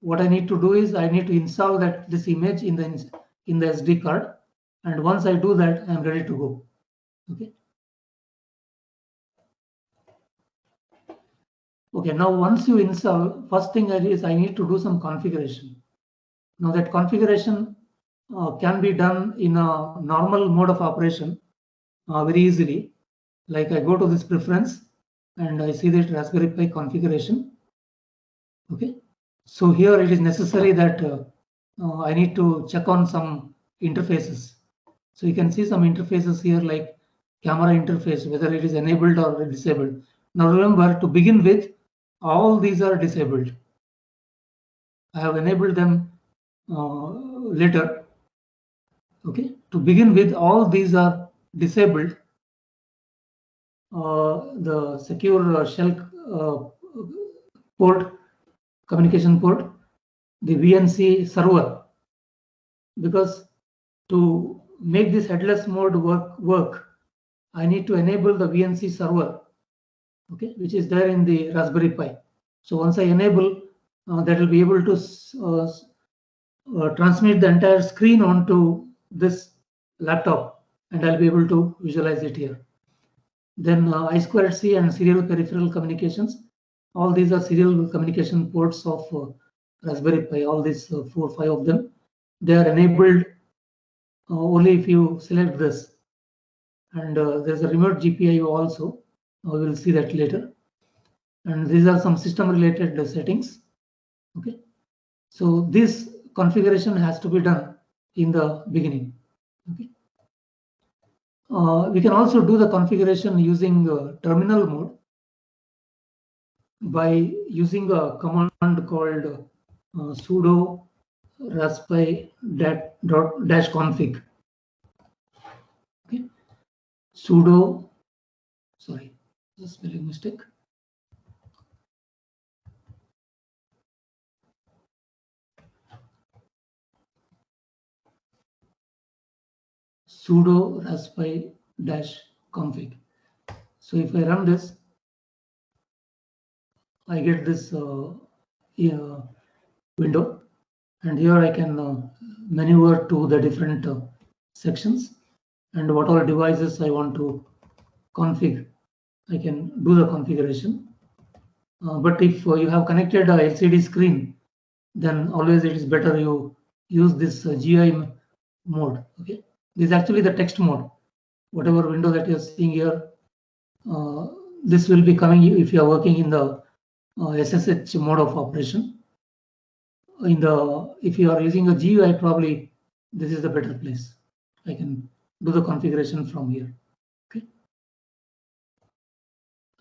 what I need to do is I need to install this image in the SD card, and once I do that, I'm ready to go. Okay. Okay, now once you install, first thing is I need to do some configuration. Now that configuration can be done in a normal mode of operation very easily. Like I go to this preference and I see that Raspberry Pi configuration. Okay, so here it is necessary that I need to check on some interfaces. So you can see some interfaces here like camera interface, whether it is enabled or disabled. Now remember, to begin with, all these are disabled. I have enabled them later. Okay, to begin with, all these are disabled. The secure shell port, communication port, the VNC server, because to make this headless mode work, I need to enable the VNC server, okay, which is there in the Raspberry Pi. So once I enable, that will be able to transmit the entire screen onto this laptop, and I'll be able to visualize it here. Then I2C and serial peripheral communications. All these are serial communication ports of Raspberry Pi. All these 4 or 5 of them, they are enabled only if you select this. And there's a remote GPIO also. We will see that later. And these are some system-related settings. Okay, so this configuration has to be done in the beginning. Okay. We can also do the configuration using terminal mode by using a command called sudo raspi -config. Okay. Sudo, sorry, the spelling mistake. Sudo raspi -config. So if I run this, I get this window, and here I can maneuver to the different sections and what all devices I want to config, I can do the configuration. But if you have connected a LCD screen, then always it is better you use this GUI mode. Okay, this is actually the text mode. Whatever window that you're seeing here, this will be coming if you are working in the SSH mode of operation. If you are using a GUI, probably this is the better place. I can do the configuration from here. Okay,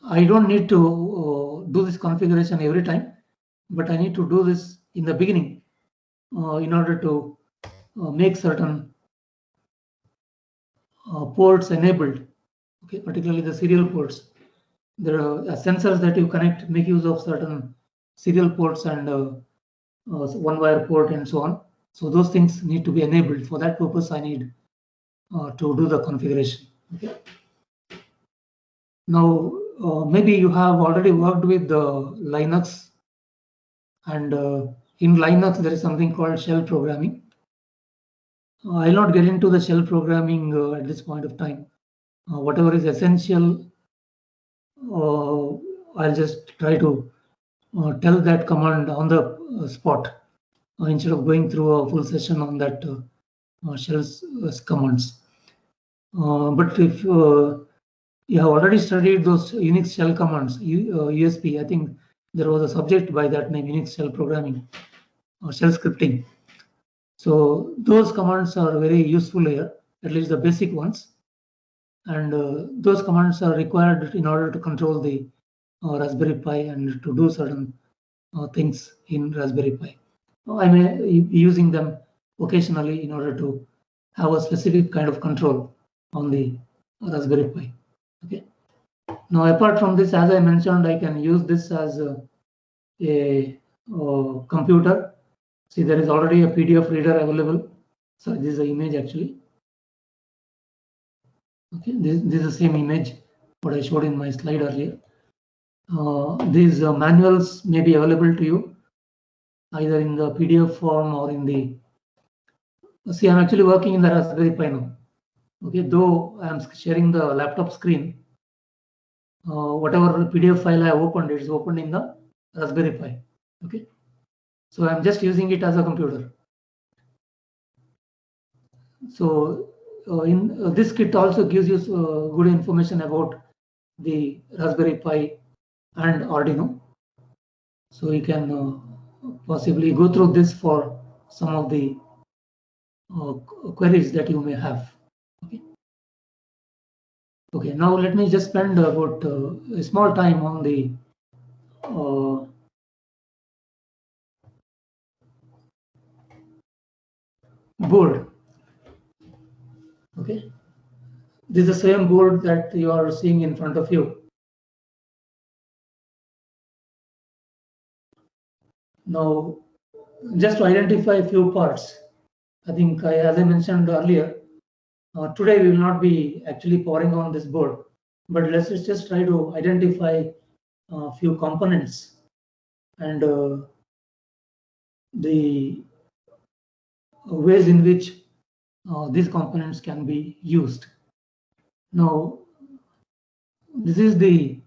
I don't need to do this configuration every time, but I need to do this in the beginning in order to make certain ports enabled. Okay, particularly the serial ports. There are sensors that you connect, make use of certain serial ports and one wire port and so on. So those things need to be enabled. For that purpose, I need to do the configuration. Okay. Now, maybe you have already worked with Linux, and in Linux there is something called shell programming. I'll not get into the shell programming at this point of time. Whatever is essential, I'll just try to tell that command on the spot instead of going through a full session on that shell's commands. But if you have already studied those Unix shell commands, USP, I think there was a subject by that name, Unix shell programming or shell scripting. So those commands are very useful here, at least the basic ones. And those commands are required in order to control the Raspberry Pi and to do certain things in Raspberry Pi. I may be using them occasionally in order to have a specific kind of control on the Raspberry Pi. Okay. Now, apart from this, as I mentioned, I can use this as a computer. See, there is already a PDF reader available. Sorry, this is an image actually. Okay, this is the same image what I showed in my slide earlier. These manuals may be available to you either in the PDF form or in the. See, I'm actually working in the Raspberry Pi now. Okay, though I'm sharing the laptop screen, whatever PDF file I opened, it's opened in the Raspberry Pi. Okay, so I'm just using it as a computer. So in this kit also gives you good information about the Raspberry Pi and Arduino. So you can possibly go through this for some of the queries that you may have. Okay. Okay. Now let me just spend about a small time on the board. Okay. This is the same board that you are seeing in front of you. Now, just to identify a few parts, I think as I mentioned earlier, today we will not be actually powering on this board, but let's just try to identify a few components and the ways in which these components can be used. Now, this is the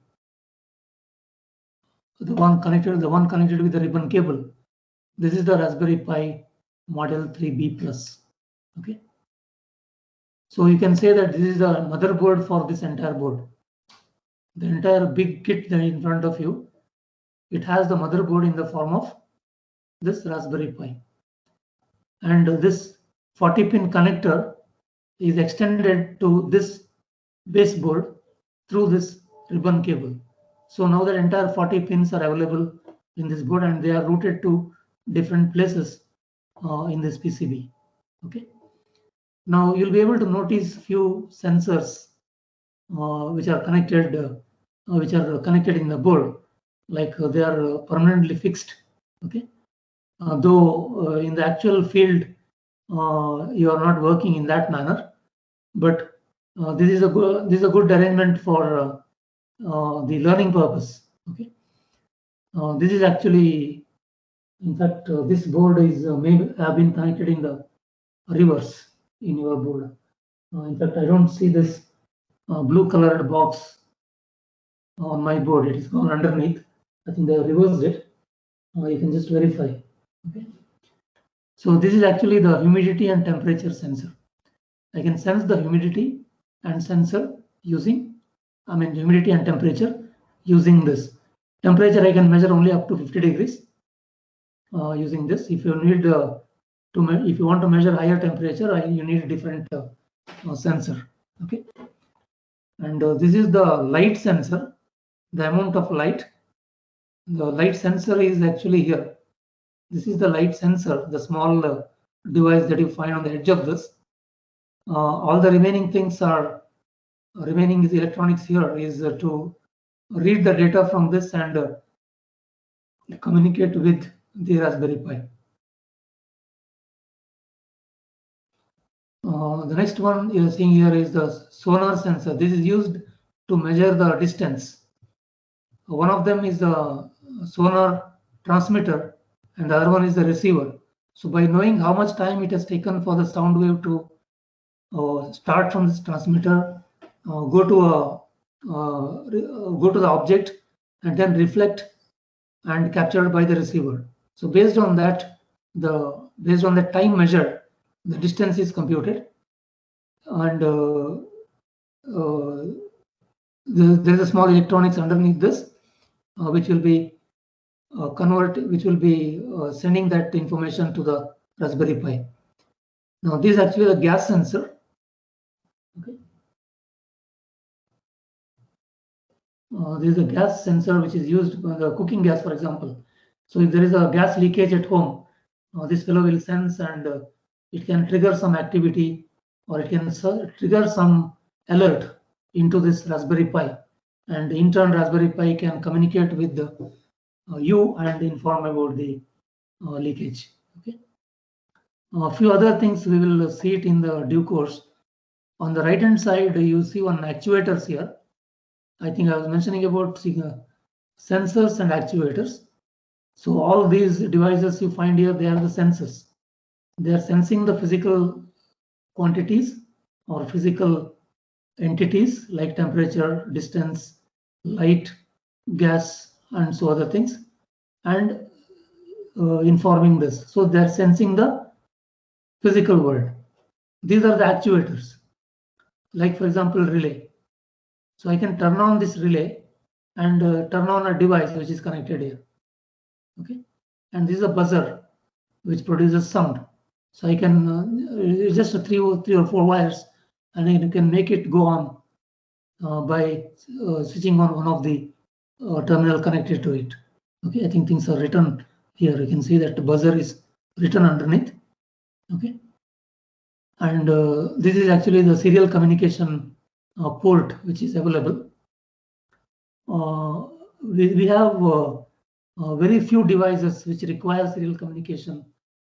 one connected with the ribbon cable. This is the Raspberry Pi Model 3B Plus. Okay. So you can say that this is the motherboard for this entire board. The entire big kit that is in front of you, it has the motherboard in the form of this Raspberry Pi. And this 40-pin connector is extended to this baseboard through this ribbon cable. So now the entire 40 pins are available in this board and they are routed to different places in this PCB. Okay. Now you'll be able to notice few sensors which are connected in the board, like they are permanently fixed. Okay. Though in the actual field you are not working in that manner, but this is a good arrangement for the learning purpose. Okay. This is actually, in fact, this board is may have been connected in the reverse in your board. In fact, I don't see this blue colored box on my board. It is gone underneath. I think they have reversed it. You can just verify. Okay. So this is actually the humidity and temperature sensor. I can sense the humidity and sensor using, humidity and temperature using this. Temperature I can measure only up to 50 degrees using this. If you need if you want to measure higher temperature, you need a different sensor. Okay. And this is the light sensor, the amount of light. The light sensor is actually here. This is the light sensor, the small device that you find on the edge of this. All the remaining things are remaining is electronics here is to read the data from this and communicate with the Raspberry Pi. The next one you're seeing here is the sonar sensor. This is used to measure the distance. One of them is the sonar transmitter and the other one is the receiver. So by knowing how much time it has taken for the sound wave to start from this transmitter, go to the object and then reflect and captured by the receiver. So based on that, based on the time measured, the distance is computed, and there is a small electronics underneath this, which will be sending that information to the Raspberry Pi. Now this is actually a gas sensor. Okay. This is a gas sensor which is used for the cooking gas, for example. So if there is a gas leakage at home, this fellow will sense and it can trigger some activity, or it can trigger some alert into this Raspberry Pi, and in turn Raspberry Pi can communicate with you and inform about the leakage. Okay. A few other things we will see it in the due course. On the right hand side, you see one actuators here. I think I was mentioning about sensors and actuators. So all these devices you find here, they are the sensors. They are sensing the physical quantities or physical entities like temperature, distance, light, gas, and so other things, and informing this. So they are sensing the physical world. These are the actuators. Like for example, relay. So I can turn on this relay and turn on a device which is connected here. Okay, and this is a buzzer which produces sound. So I can it's just three or four wires, and you can make it go on by switching on one of the terminal connected to it. Okay, I think things are written here. You can see that the buzzer is written underneath. Okay, and this is actually the serial communication port which is available. We have very few devices which require serial communication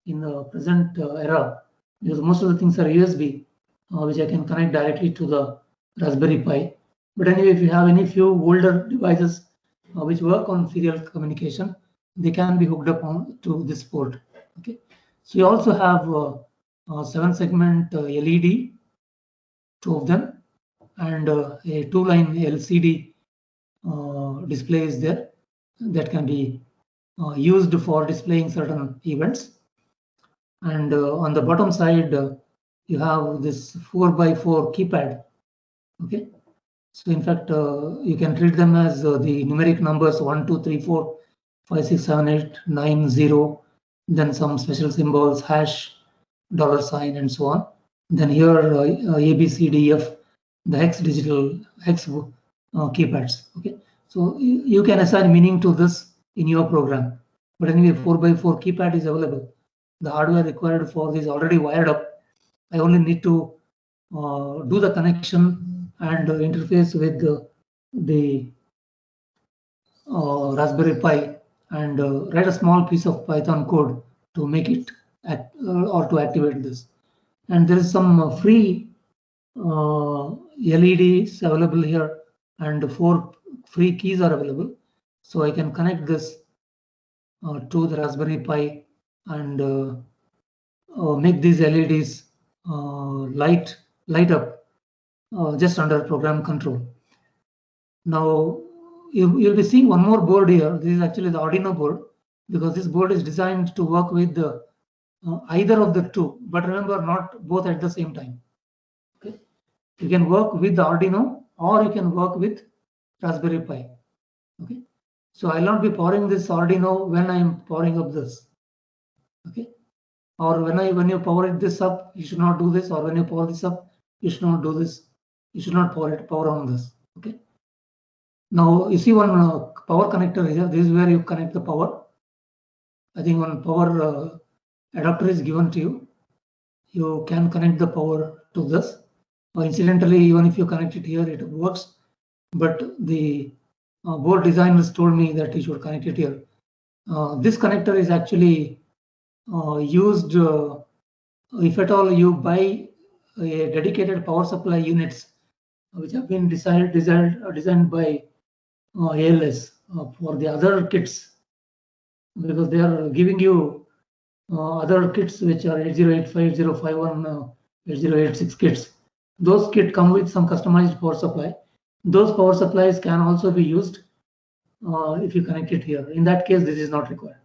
in the present era, because most of the things are USB, which I can connect directly to the Raspberry Pi. But anyway, if you have any few older devices which work on serial communication, they can be hooked up to this port. Okay, so you also have 7-segment LED, 2 of them, and a 2-line LCD display is there that can be used for displaying certain events. And on the bottom side, you have this 4x4 keypad. Okay, so in fact, you can treat them as the numeric numbers 1, 2, 3, 4, 5, 6, 7, 8, 9, 0, then some special symbols, hash, $, and so on. Then here A, B, C, D, F, the hex keypads. Okay, so you can assign meaning to this in your program. But anyway, 4x4 keypad is available. The hardware required for this is already wired up. I only need to do the connection and interface with the Raspberry Pi and write a small piece of Python code to make it or to activate this. And there is some free LEDs available here, and 4 free keys are available. So I can connect this to the Raspberry Pi and make these LEDs light up just under program control. Now you'll be seeing one more board here. This is actually the Arduino board, because this board is designed to work with either of the two, but remember, not both at the same time. Okay, you can work with the Arduino or you can work with Raspberry Pi. Okay, so I'll not be powering this Arduino when I'm powering up this. Okay, or when you power this up, you should not do this, or when you power this up, you should not do this. You should not power on this. Okay. Now you see one power connector here. This is where you connect the power. I think one power adapter is given to you. You can connect the power to this. Or incidentally, even if you connect it here, it works. But the board designers told me that you should connect it here. This connector is actually used if at all you buy a dedicated power supply units, which have been designed by ALS for the other kits, because they are giving you other kits which are 8085, 8051, 8086 kits. Those kits come with some customized power supply. Those power supplies can also be used if you connect it here. In that case, this is not required.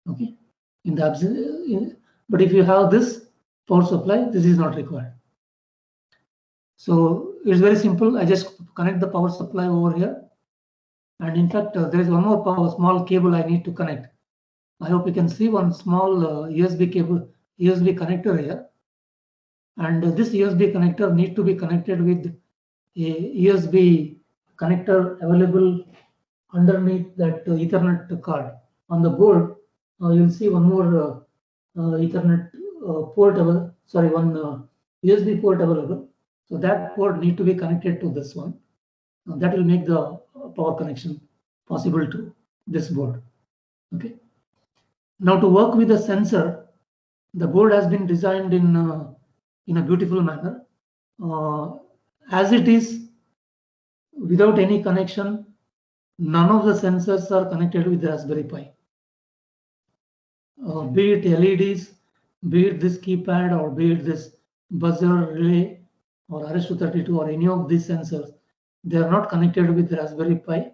Okay. But if you have this power supply, this is not required. So it's very simple. I just connect the power supply over here. And in fact, there is one more small cable I need to connect. I hope you can see one small USB connector here. And this USB connector needs to be connected with a USB connector available underneath that Ethernet card. On the board, you'll see one more Ethernet port one USB port available. So that port needs to be connected to this one. That will make the power connection possible to this board. Okay. Now to work with the sensor, the board has been designed in a beautiful manner. As it is, without any connection, none of the sensors are connected with the Raspberry Pi. Be it LEDs, be it this keypad, or be it this buzzer relay or RS-232 or any of these sensors, they are not connected with the Raspberry Pi.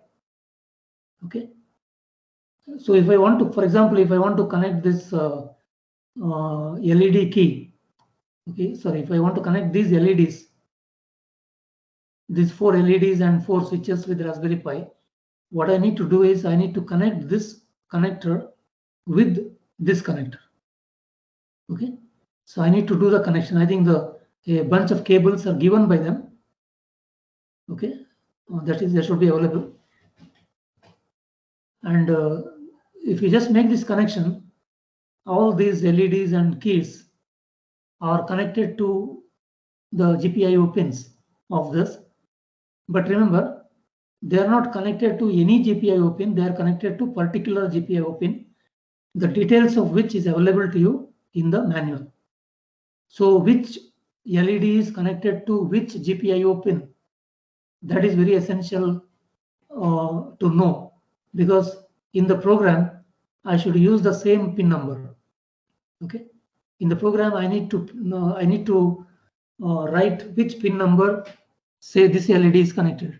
Okay. So if I want to, for example, if I want to connect this LED key, okay, sorry, if I want to connect these LEDs, these 4 LEDs and 4 switches with Raspberry Pi, what I need to do is I need to connect this connector with this connector. Okay, so I need to do the connection. I think a bunch of cables are given by them. Okay, that should be available. And if you just make this connection, all these LEDs and keys are connected to the GPIO pins of this. But remember, they are not connected to any GPIO pin. They are connected to particular GPIO pin, the details of which is available to you in the manual. So which LED is connected to which GPIO pin, that is very essential to know, because in the program I should use the same pin number. Okay, in the program I need to write which pin number, say this LED is connected,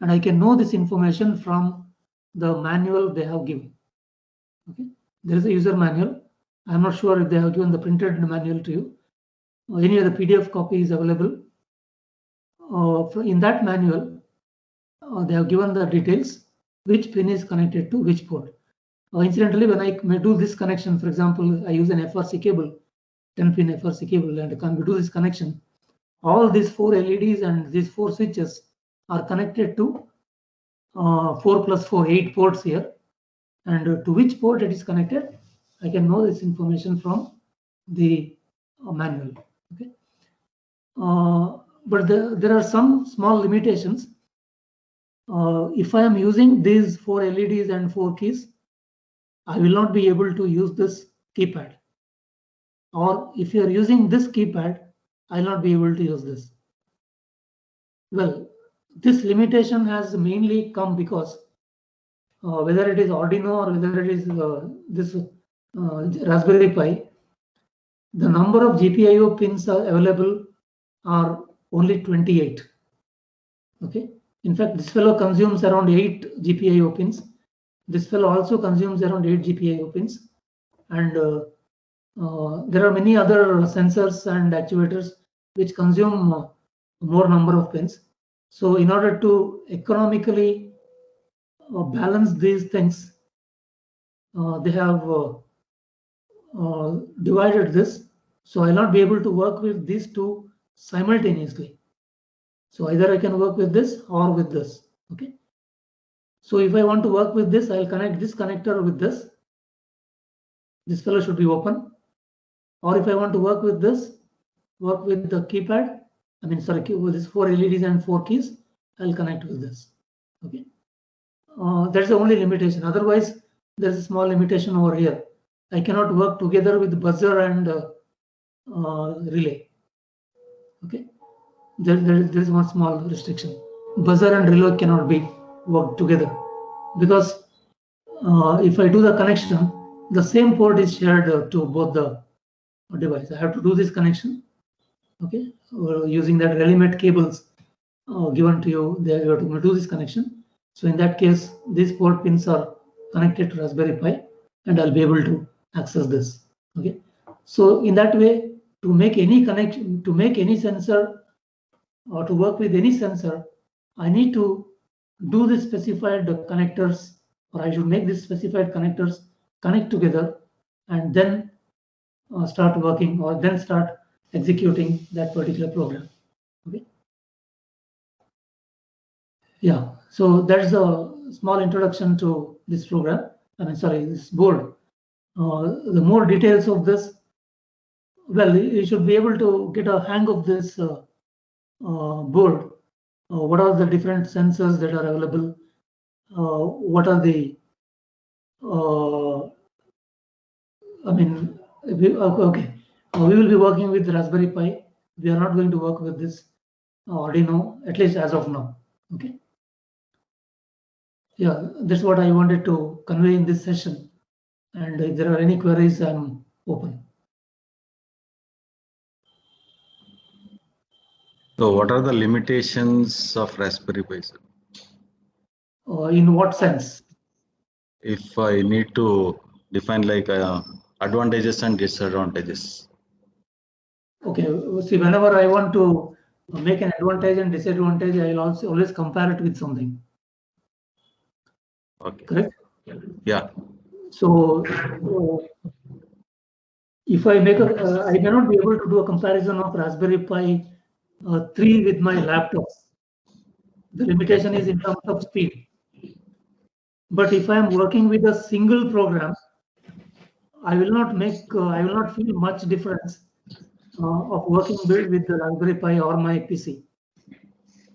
and I can know this information from the manual they have given. Okay, there is a user manual. I'm not sure if they have given the printed manual to you. Any other PDF copy is available. In that manual, they have given the details, which pin is connected to which port. Incidentally, when I may do this connection, for example, I use an FRC cable, 10-pin FRC cable, and I can do this connection. All these 4 LEDs and these 4 switches are connected to 4 plus 4, 8 ports here. And to which port it is connected, I can know this information from the manual. Okay. But there are some small limitations. If I am using these 4 LEDs and 4 keys, I will not be able to use this keypad. Or if you are using this keypad, I will not be able to use this. Well, this limitation has mainly come because whether it is Arduino or whether it is this Raspberry Pi, the number of GPIO pins are available are only 28. Okay. In fact, this fellow consumes around 8 GPIO pins. This fellow also consumes around 8 GPIO pins. And there are many other sensors and actuators which consume more number of pins. So in order to economically balance these things, they have divided this. So I'll not be able to work with these two simultaneously. So either I can work with this or with this. Okay. So if I want to work with this, I'll connect this connector with this. This fellow should be open. Or if I want to work with this, work with the keypad, with this 4 LEDs and 4 keys, I'll connect with this. Okay. That's the only limitation. Otherwise, there's a small limitation over here. I cannot work together with buzzer and relay. Okay. There's one small restriction. Buzzer and relay cannot be worked together because if I do the connection, the same port is shared to both the device. I have to do this connection, okay, using that Relimet cables given to you. There you have to do this connection. So in that case, these port pins are connected to Raspberry Pi, and I'll be able to access this. Okay. So in that way, to make any connection, to make any sensor, or to work with any sensor, I need to do the specified connectors, or I should make these specified connectors connect together, and then start working, or then start executing that particular program. Okay. Yeah. So that's a small introduction to this program. This board. The more details of this, well, you should be able to get a hang of this board. What are the different sensors that are available? What are the okay. We will be working with Raspberry Pi. We are not going to work with this Arduino, at least as of now. Okay. Yeah, that's what I wanted to convey in this session. And if there are any queries, I'm open. So what are the limitations of Raspberry Pi, sir? In what sense? If I need to define like advantages and disadvantages. Okay, see, whenever I want to make an advantage and disadvantage, I will also always compare it with something. Okay. Correct? Yeah. So if I make I may not be able to do a comparison of Raspberry Pi 3 with my laptop. The limitation is in terms of speed. But if I am working with a single program, I will not feel much difference of working with the Raspberry Pi or my PC.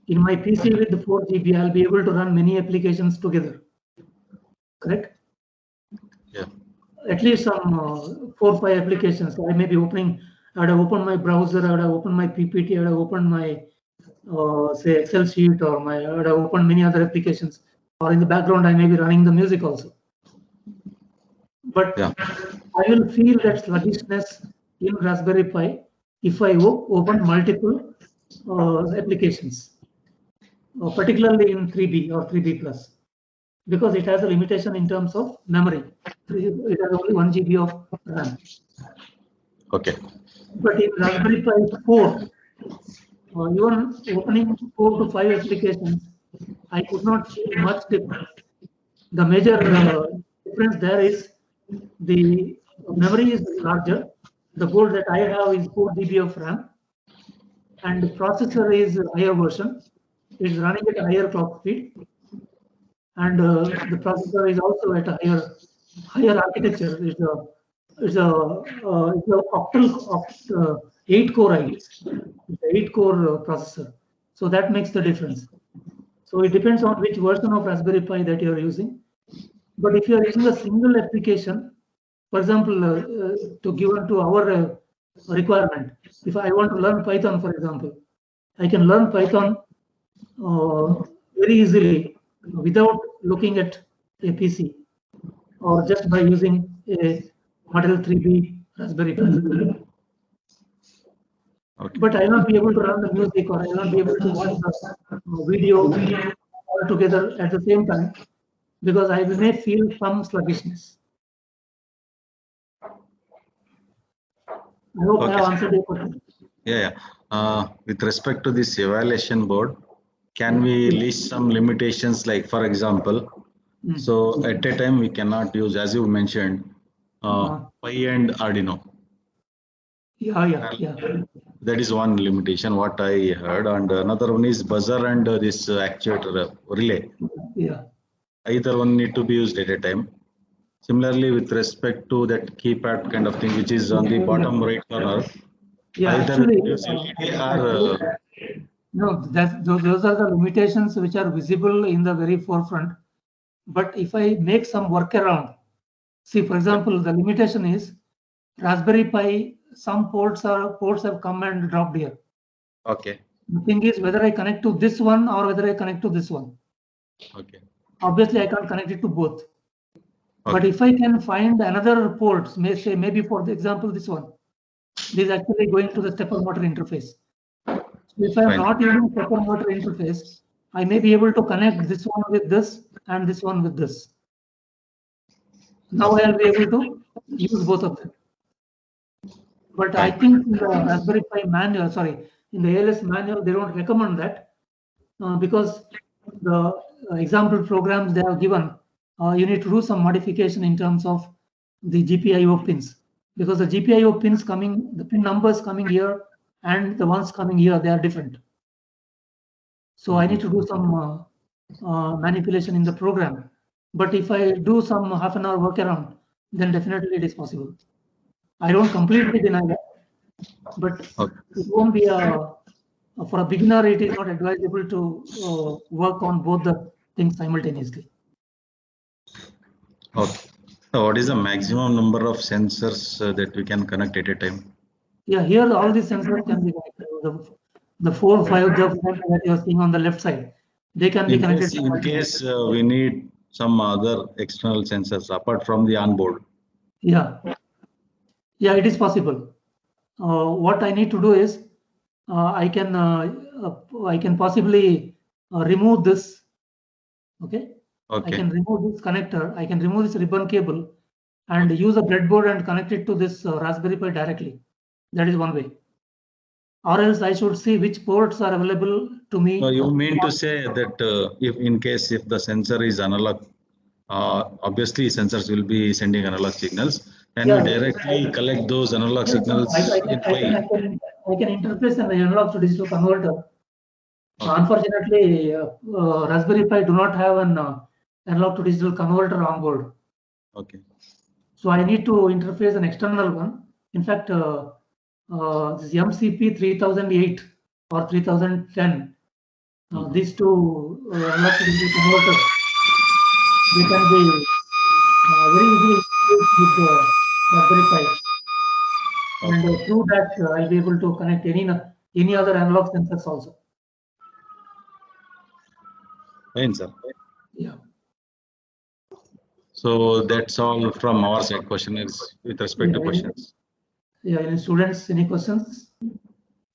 In my PC with the 4 GB, I'll be able to run many applications together. Correct? Yeah. At least some 4 or 5 applications. I may be opening. I would have opened my browser. I would have opened my PPT. I would have opened my say Excel sheet, or I would have opened many other applications. Or in the background, I may be running the music also. But yeah, I will feel that sluggishness in Raspberry Pi if I open multiple applications, particularly in 3B or 3B plus, because it has a limitation in terms of memory. It has only 1 GB of RAM. Okay. But in Raspberry Pi 4, even opening 4 to 5 applications, I could not feel much difference. The major difference there is the memory is larger. The board that I have is 4 GB of RAM, and the processor is a higher version. It's running at a higher clock speed, and the processor is also at a higher architecture. It's a octal 8-core, I guess. It's an 8-core processor. So that makes the difference. So it depends on which version of Raspberry Pi that you are using. But if you are using a single application, for example, to give to our requirement, if I want to learn Python, for example, I can learn Python very easily without looking at a PC, or just by using a Model 3B Raspberry Pi. Okay. But I will not be able to run the music, or I will not be able to watch the video all together at the same time, because I may feel some sluggishness. I hope I Okay, have sir. answered your question. Yeah. With respect to this evaluation board, can we list some limitations? Like, for example, so at a time we cannot use, as you mentioned, Pi and Arduino. Yeah. That is one limitation what I heard, and another one is buzzer and this actuator relay. Yeah. Either one need to be used at a time. Similarly, with respect to that keypad kind of thing, which is on the bottom right corner, Yeah, either actually, use LED or no, those are the limitations which are visible in the very forefront. But if I make some workaround, see, for example, the limitation is Raspberry Pi, some ports have come and dropped here. okay, The thing is whether I connect to this one or whether I connect to this one. okay, Obviously, I can't connect it to both. But okay, if I can find another port, maybe for the example, this one, this is actually going to the stepper motor interface. So if I'm fine. not using stepper motor interface, I may be able to connect this one with this and this one with this. Now I'll be able to use both of them. But I think in the Raspberry Pi manual, in the ALS manual, they don't recommend that because the example programs they have given, you need to do some modification in terms of the GPIO pins, because the GPIO pins coming, the pin numbers coming here and the ones coming here, they are different. So I need to do some manipulation in the program. But if I do some half an hour workaround, then definitely it is possible. I don't completely deny that, but it won't be for a beginner, it is not advisable to work on both the things simultaneously. Okay. So what is the maximum number of sensors that we can connect at a time? Yeah, here all these sensors can be connected. The 4 or 5 that you're seeing on the left side, they can be connected. In case we need some other external sensors apart from the onboard. Yeah, it is possible. What I need to do is I can possibly remove this. Okay. I can remove this connector. I can remove this ribbon cable and use a breadboard and connect it to this Raspberry Pi directly. That is one way. Or else I should see which ports are available to me. So you mean to say that if the sensor is analog, obviously sensors will be sending analog signals, and you directly collect those analog signals in Pi. I can interface an analog to digital converter. Unfortunately, Raspberry Pi do not have an analog to digital converter on board. Okay. So I need to interface an external one. In fact, this MCP 3008 or 3010, these two analog to digital converters, they can be very easily used with the Raspberry Pi. And through that, I'll be able to connect any other analog sensors also. Fine, sir. Yeah. So that's all from our side. Question is with respect to questions. Yeah, any students, any questions?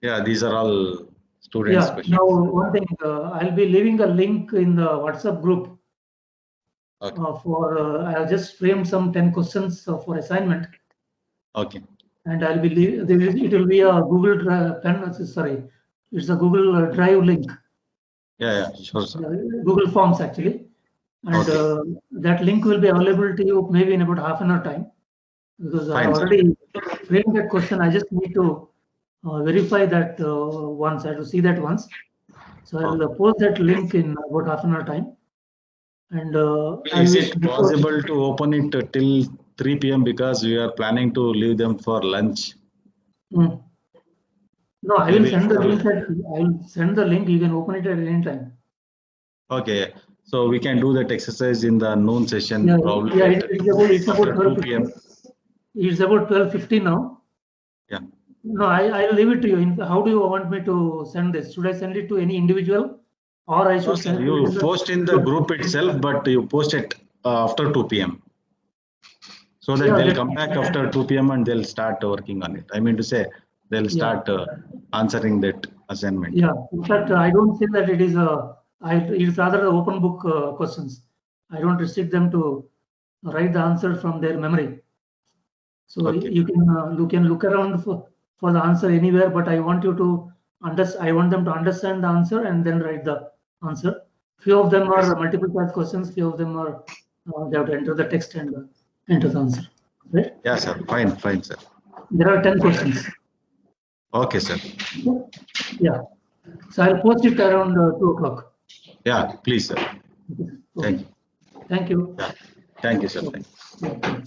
Yeah, these are all students' questions. Now one thing, I'll be leaving a link in the WhatsApp group for, I have just framed some 10 questions for assignment. Okay. And I'll be, it will be a Google Drive, it's a Google Drive link. Yeah, sure, sir. Google Forms actually. And that link will be available to you maybe in about half an hour time. Because I already framed that question. I just need to verify that once. I have to see that once. So I will post that link in about half an hour time. And is it possible to open it till 3 p.m. because we are planning to leave them for lunch? No, I will send the link. I will send the link. You can open it at any time. Okay, so we can do that exercise in the noon session. Probably. Yeah, it's about 12 p.m. It's about 12:50 now. Yeah. No, I'll leave it to you. How do you want me to send this? Should I send it to any individual, or I should send you it post in the group itself, but you post it after 2 p.m. so that they'll come back after 2 p.m. and they'll start working on it. I mean to say they'll start answering that assignment. Yeah, in fact, I don't say that it is it's rather open book questions. I don't restrict them to write the answer from their memory. So Okay. you can look around for the answer anywhere, but I want you to I want them to understand the answer and then write the answer. Few of them are multiple choice questions. Few of them are they have to enter the text and enter the answer. Right? Yeah, sir. Fine, sir. There are 10 questions. Okay, sir. Yeah. So I'll post it around 2 o'clock. Yeah, please, sir. Okay. Thank you. Thank you. Yeah. Thank you, sir. Thank you. Yeah.